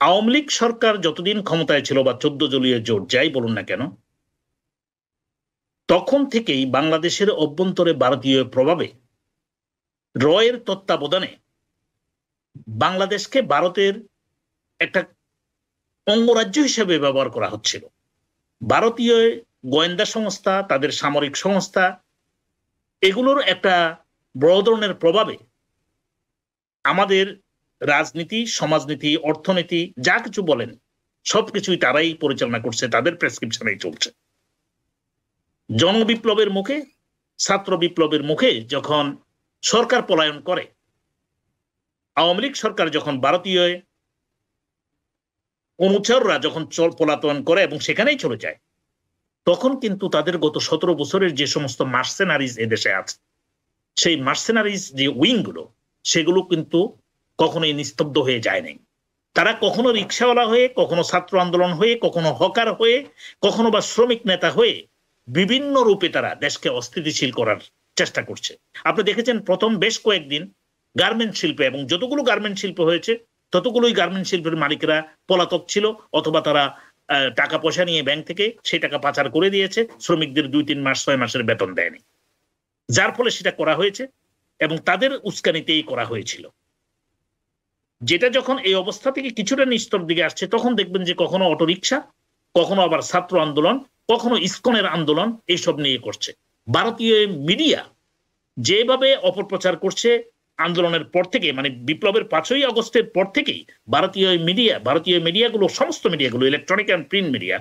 S3: আওয়ামী লীগ সরকার যতদিন ক্ষমতায় ছিল বা 14 দলীয় জোট যাই বলুন না কেন, তখন থেকেই বাংলাদেশের অভ্যন্তরে ভারতীয় প্রভাবে রয়ের তত্ত্বাবধানে বাংলাদেশকে ভারতের একটা অঙ্গরাজ্য হিসেবে ব্যবহার করা হচ্ছিল। ভারতীয় গোয়েন্দা সংস্থা, তাদের সামরিক সংস্থা, এগুলোর একটা বড় ধরনের প্রভাবে আমাদের রাজনীতি, সমাজনীতি, অর্থনীতি যা কিছু বলেন সবকিছুই তারাই পরিচালনা করছে, তাদের প্রেসক্রিপশনেই চলছে। জনবিপ্লবের মুখে, ছাত্র বিপ্লবের মুখে যখন সরকার পলায়ন করে, আওয়ামী লীগ সরকার যখন ভারতীয় অনুচররা যখন পলায়ন করে এবং সেখানেই চলে যায়, তখন কিন্তু তাদের গত 17 বছরের যে সমস্ত মার্সেনারিজ এদেশে আছে, সেই মার্সেনারিজ যে উইংগুলো, সেগুলো কিন্তু কখনোই নিস্তব্ধ হয়ে যায় নাই। তারা কখনো রিক্সাওয়ালা হয়ে, কখনো ছাত্র আন্দোলন হয়ে, কখনো হকার হয়ে, কখনো বা শ্রমিক নেতা হয়ে বিভিন্ন রূপে তারা দেশকে অস্থিতিশীল করার চেষ্টা করছে। আপনি দেখেছেন প্রথম বেশ কয়েকদিন গার্মেন্ট শিল্পে, এবং যতগুলো গার্মেন্ট শিল্প হয়েছে ততগুলোই গার্মেন্ট শিল্পের মালিকরা পলাতক ছিল, অথবা তারা টাকা পয়সা নিয়ে ব্যাংক থেকে সেই টাকা পাচার করে দিয়েছে, শ্রমিকদের 2-3 মাস 6 মাসের বেতন দেয়নি, যার ফলে সেটা করা হয়েছে এবং তাদের উস্কানিতেই করা হয়েছিল। যেটা যখন এই অবস্থা থেকে কিছুটা নিস্তর দিকে আসছে, তখন দেখবেন যে কখনো অটোরিকশা, কখনো আবার ছাত্র আন্দোলন, কখনো ইসকনের আন্দোলন এইসব নিয়ে করছে। ভারতীয় মিডিয়া যেভাবে অপপ্রচার করছে আন্দোলনের পর থেকে, মানে বিপ্লবের 5ই আগস্টের পর থেকেই ভারতীয় মিডিয়াগুলো, সমস্ত মিডিয়াগুলো, ইলেকট্রনিক অ্যান্ড প্রিন্ট মিডিয়া,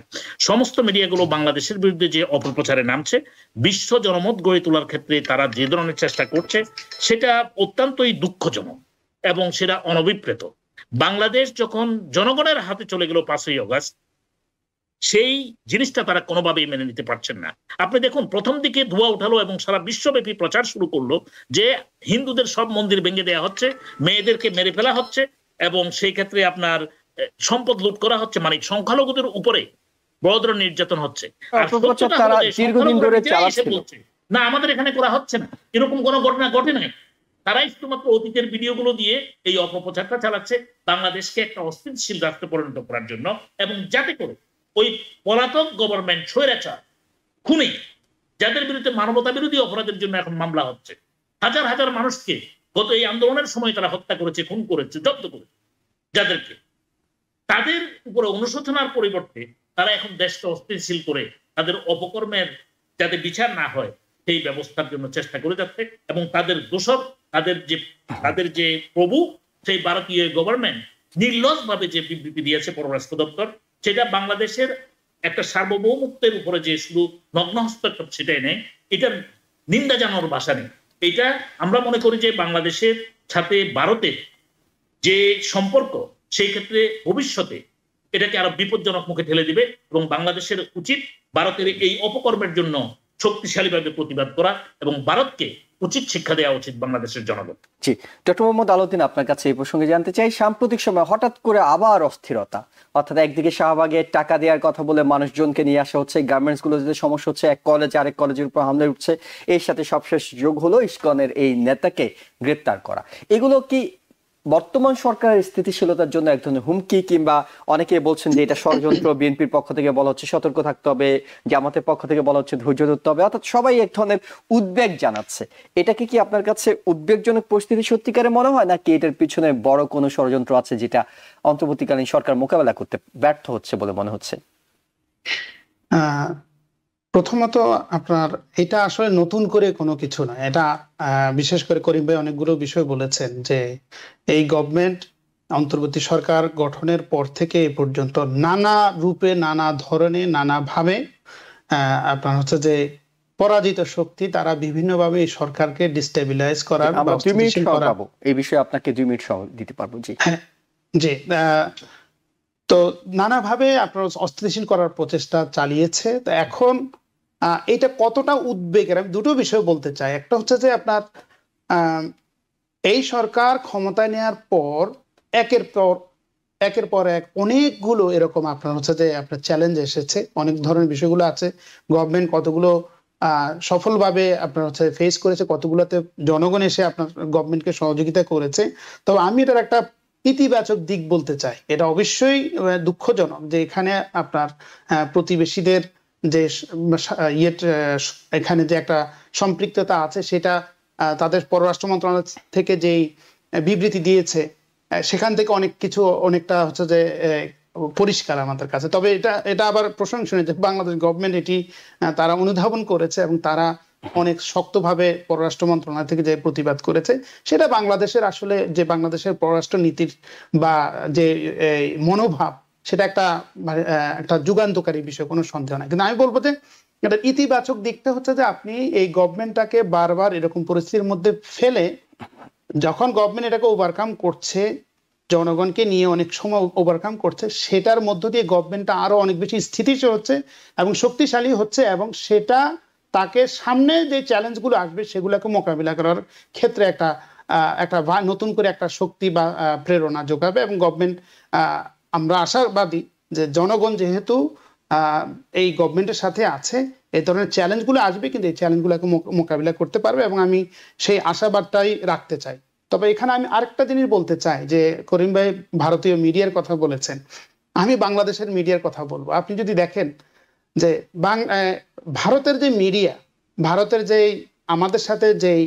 S3: সমস্ত মিডিয়াগুলো বাংলাদেশের বিরুদ্ধে যে অপপ্রচারে নামছে, বিশ্ব জনমত গড়ে তোলার ক্ষেত্রে তারা যে ধরনের চেষ্টা করছে, সেটা অত্যন্তই দুঃখজনক এবং সেটা অনভিপ্রেত। বাংলাদেশ যখন জনগণের হাতে চলে গেল 5ই আগস্ট, সেই জিনিসটা তারা কোনোভাবেই মেনে নিতে পারছেন না। আপনি দেখুন, প্রথম দিকে ধোঁয়া উঠালো এবং সারা বিশ্বব্যাপী প্রচার শুরু করলো যে হিন্দুদের সব মন্দির ভেঙে দেওয়া হচ্ছে, মেয়েদেরকে মেরে ফেলা হচ্ছে, এবং সেই ক্ষেত্রে আপনার সম্পদ লুট করা হচ্ছে, মানে সংখ্যালঘুদের উপরে বড় নির্যাতন হচ্ছে। আর
S1: তারা দীর্ঘদিন ধরে চালাচ্ছিল
S3: না, আমাদের এখানে করা হচ্ছে না, এরকম কোনো ঘটনা ঘটে নাই। তারাই শুধুমাত্র অতীতের ভিডিওগুলো দিয়ে এই অপপ্রচারটা চালাচ্ছে বাংলাদেশকে একটা অস্থিতিশীল রাষ্ট্রে পরিণত করার জন্য, এবং যাতে করে ওই পলাতক গভর্নমেন্ট, স্বৈরাচার, খুনি, যাদের বিরুদ্ধে মানবতা বিরোধী অপরাধের জন্য এখন মামলা হচ্ছে, হাজার হাজার মানুষকে গত এই আন্দোলনের সময় তারা হত্যা করেছে, খুন করেছে, জব্দ করেছে, যাদেরকে, তাদের উপরে অনুশোচনার পরিবর্তে তারা এখন দেশকে অস্থিতিশীল করে তাদের অপকর্মের যাতে বিচার না হয় সেই ব্যবস্থার জন্য চেষ্টা করে যাচ্ছে। এবং তাদের দোষর, তাদের যে প্রভু, সেই ভারতীয় গভর্নমেন্ট নির্লজ ভাবে যে বিবৃতি দিয়েছে পররাষ্ট্র দপ্তর, সেটা বাংলাদেশের একটা সার্বভৌমত্বের উপরে যে শুধু নগ্ন হস্তক্ষেপ সেটাই নেই, এটার নিন্দা জানানোর ভাষা নেই। এটা আমরা মনে করি যে বাংলাদেশের সাথে ভারতের যে সম্পর্ক, সেই ক্ষেত্রে ভবিষ্যতে এটাকে আরো বিপজ্জনক মুখে ঠেলে দিবে, এবং বাংলাদেশের উচিত ভারতের এই অপকর্মের জন্য শক্তিশালীভাবে প্রতিবাদ করা এবং ভারতকে উচিত শিক্ষা দেওয়া উচিত বাংলাদেশের জনগণ।
S1: জি, ডক্টর মোহাম্মদ আলাউদ্দিন, আপনার কাছে এই প্রসঙ্গে জানতে চাই, সাম্প্রতিক সময় হঠাৎ করে আবার অস্থিরতা, অর্থাৎ একদিকে শাহবাগে টাকা দেওয়ার কথা বলে মানুষজনকে নিয়ে আসা হচ্ছে, গার্মেন্টস গুলোতে সমস্যা হচ্ছে, এক কলেজ আরেক কলেজের উপর হামলা উঠছে, এর সাথে সবশেষ যোগ হলো ইসকনের এই নেতাকে গ্রেপ্তার করা। এগুলো কি বর্তমান সরকারের স্থিতিশীলতার জন্য এক ধরনের হুমকি, কিংবা অনেকে বলছেন যে এটা ষড়যন্ত্র, বিএনপির পক্ষ থেকে বলা হচ্ছে সতর্ক থাকতে হবে, জামাতের পক্ষ থেকে বলা হচ্ছে ধৈর্য ধরতে হবে, অর্থাৎ সবাই এক ধরনের উদ্বেগ জানাচ্ছে। এটাকে কি আপনার কাছে উদ্বেগজনক পরিস্থিতি সত্যিকারে মনে হয়, নাকি এটার পিছনে বড় কোনো ষড়যন্ত্র আছে যেটা অন্তর্বর্তীকালীন সরকার মোকাবেলা করতে ব্যর্থ হচ্ছে বলে মনে হচ্ছে?
S2: প্রথমত আপনার এটা আসলে নতুন করে কোনো কিছু নয়। এটা বিশেষ করে করিম ভাই অনেকগুলো বিষয় বলেছেন যে এই গভর্নমেন্ট, অন্তর্বর্তী সরকার গঠনের পর থেকে এ পর্যন্ত নানা রূপে, নানা ধরনে, নানা ভাবে আপনার হচ্ছে যে পরাজিত শক্তি তারা বিভিন্নভাবে এই সরকারকে ডিস্টেবিলাইজ করার,
S1: এই বিষয়ে আপনাকে 2 মিনিট সময় দিতে পারবো। জি
S2: জি, তো নানাভাবে আপনার অস্থিতিশীল করার প্রচেষ্টা চালিয়েছে। তো এখন এটা কতটা উদ্বেগের, আমি দুটো বিষয় বলতে চাই। একটা হচ্ছে যে আপনার এই সরকার ক্ষমতায় নেওয়ার পর একের পর এক অনেকগুলো এরকম আপনার হচ্ছে যে আপনার চ্যালেঞ্জ এসেছে, অনেক ধরনের বিষয়গুলো আছে। গভর্নমেন্ট কতগুলো সফলভাবে আপনার হচ্ছে ফেস করেছে, কতগুলোতে জনগণ এসে আপনার গভর্নমেন্টকে সহযোগিতা করেছে। তবে আমি এটার একটা ইতিবাচক দিক বলতে চাই। এটা অবশ্যই দুঃখজনক যে এখানে আপনার প্রতিবেশীদের যে এখানে যে একটা সম্পৃক্ততা আছে, সেটা তাদের পররাষ্ট্র মন্ত্রণালয় থেকে যেই বিবৃতি দিয়েছে সেখান থেকে অনেক কিছু অনেকটা হচ্ছে যে পরিষ্কার আমাদের কাছে। তবে এটা আবার প্রশংসনীয় যে বাংলাদেশ গভর্নমেন্ট এটি তারা অনুধাবন করেছে এবং তারা অনেক শক্তভাবে পররাষ্ট্র মন্ত্রণালয় থেকে যে প্রতিবাদ করেছে, সেটা বাংলাদেশের আসলে যে বাংলাদেশের পররাষ্ট্র নীতির বা যে মনোভাব, সেটা একটা যুগান্তকারী বিষয়, কোনো সন্দেহ নাই। কিন্তু আমি বলবো যে এটা ইতিবাচক দিকটা হচ্ছে যে আপনি এই গভর্নমেন্টটাকে বারবার এরকম পরিস্থিতির মধ্যে ফেলে, যখন গভর্নমেন্ট এটাকে ওভারকাম করছে, জনগণকে নিয়ে অনেক সময় ওভারকাম করছে, সেটার মধ্য দিয়ে গভর্নমেন্টটা আরো অনেক বেশি স্থিতিশীল হচ্ছে এবং শক্তিশালী হচ্ছে, এবং সেটা তাকে সামনে যে চ্যালেঞ্জগুলো আসবে সেগুলোকে মোকাবিলা করার ক্ষেত্রে একটা নতুন করে একটা শক্তি বা প্রেরণা যোগাবে। এবং গভর্নমেন্ট, আমরা আশাবাদী যে জনগণ যেহেতু এই গভর্নমেন্টের সাথে আছে, এই ধরনের চ্যালেঞ্জগুলো আসবে কিন্তু এই চ্যালেঞ্জগুলোকে মোকাবিলা করতে পারবে, এবং আমি সেই আশাবাদটাই রাখতে চাই। তবে এখানে আমি আরেকটা জিনিস বলতে চাই যে করিম ভাই ভারতীয় মিডিয়ার কথা বলেছেন, আমি বাংলাদেশের মিডিয়ার কথা বলবো। আপনি যদি দেখেন যে ভারতের যে মিডিয়া, ভারতের যেই আমাদের সাথে যেই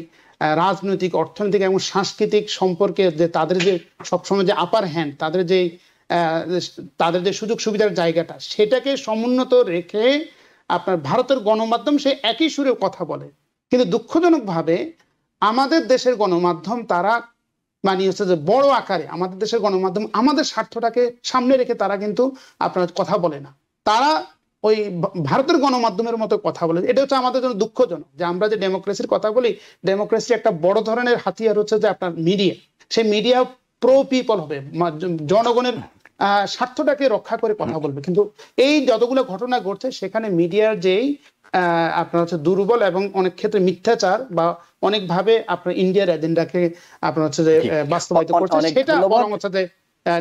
S2: রাজনৈতিক, অর্থনৈতিক এবং সাংস্কৃতিক সম্পর্কে যে তাদের যে সবসময় যে আপার হ্যান্ড, তাদের যে সুযোগ সুবিধার জায়গাটা, সেটাকে সমুন্নত রেখে আপনার ভারতের গণমাধ্যম সে একই সুরে কথা বলে। কিন্তু দুঃখজনকভাবে আমাদের দেশের গণমাধ্যম তারা মানে হচ্ছে যে বড় আকারে আমাদের দেশের গণমাধ্যম আমাদের স্বার্থটাকে সামনে রেখে তারা কিন্তু আপনার কথা বলে না, তারা ওই ভারতের গণমাধ্যমের মতো কথা বলে। এটা হচ্ছে আমাদের জন্য দুঃখজনক যে আমরা যে ডেমোক্রেসির কথা বলি, ডেমোক্রেসির একটা বড় ধরনের হাতিয়ার হচ্ছে যে আপনার মিডিয়া। সেই মিডিয়া প্রো পিপল হবে, জনগণের স্বার্থটাকে রক্ষা করে কথা বলবে। কিন্তু এই যতগুলো ঘটনা ঘটছে সেখানে মিডিয়ার যেই আপনার হচ্ছে দুর্বল এবং অনেক ক্ষেত্রে মিথ্যাচার বা অনেকভাবে আপনার ইন্ডিয়ার এজেন্ডাকে আপনার হচ্ছে যে বাস্তবায়িত করছে, সেটা বরং হচ্ছে যে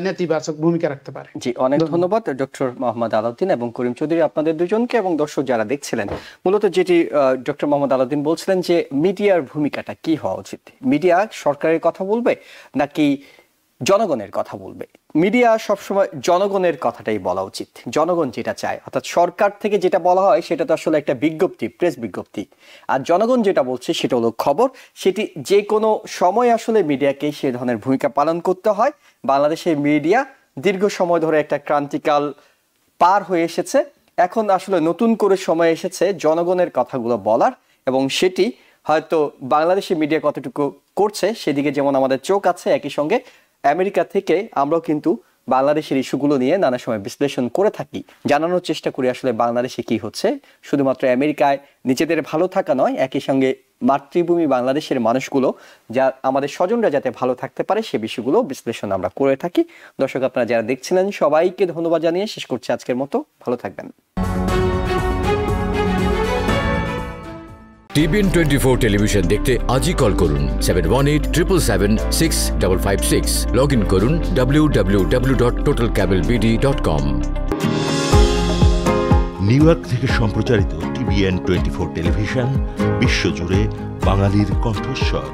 S2: নেতিবাচক ভূমিকা রাখতে পারে।
S1: জি, অনেক ধন্যবাদ ডক্টর মোহাম্মদ আলাউদ্দিন এবং করিম চৌধুরী, আপনাদের দুজনকে এবং দর্শক যারা দেখছিলেন। মূলত যেটি ডক্টর মোহাম্মদ আলাউদ্দিন বলছিলেন যে মিডিয়ার ভূমিকাটা কি হওয়া উচিত, মিডিয়া সরকারের কথা বলবে নাকি জনগণের কথা বলবে? মিডিয়া সবসময় জনগণের কথাটাই বলা উচিত, জনগণ যেটা চায়। অর্থাৎ সরকার থেকে যেটা বলা হয় সেটা তো আসলে একটা বিজ্ঞপ্তি, প্রেস বিজ্ঞপ্তি, আর জনগণ যেটা বলছে সেটা হলো খবর। সেটি যে কোনো সময় আসলে মিডিয়াকে সে ধরনের ভূমিকা পালন করতে হয়। বাংলাদেশের মিডিয়া দীর্ঘ সময় ধরে একটা ক্রান্তিকাল পার হয়ে এসেছে, এখন আসলে নতুন করে সময় এসেছে জনগণের কথাগুলো বলার, এবং সেটি হয়তো বাংলাদেশের মিডিয়া কতটুকু করছে সেদিকে যেমন আমাদের চোখ আছে, একই সঙ্গে আমেরিকা থেকে আমরাও কিন্তু বাংলাদেশের ইস্যুগুলো নিয়ে নানা সময় বিশ্লেষণ করে থাকি, জানানোর চেষ্টা করি আসলে বাংলাদেশে কি হচ্ছে। শুধুমাত্র আমেরিকায় নিজেদের ভালো থাকা নয়, একই সঙ্গে মাতৃভূমি বাংলাদেশের মানুষগুলো, যা আমাদের স্বজনরা যাতে ভালো থাকতে পারে সে বিষয়গুলো বিশ্লেষণ আমরা করে থাকি। দর্শক আপনারা যারা দেখছিলেন সবাইকে ধন্যবাদ জানিয়ে শেষ করছি আজকের মতো। ভালো থাকবেন।
S4: TBN 24 টেলিভিশন দেখতে আজই কল করুন 7187776556। লগ ইন করুন www.totalcablebd.com।
S5: নিউ ইয়র্ক থেকে সম্প্রচারিত TBN 24 টেলিভিশন বিশ্বজুড়ে বাঙালির কণ্ঠস্বর।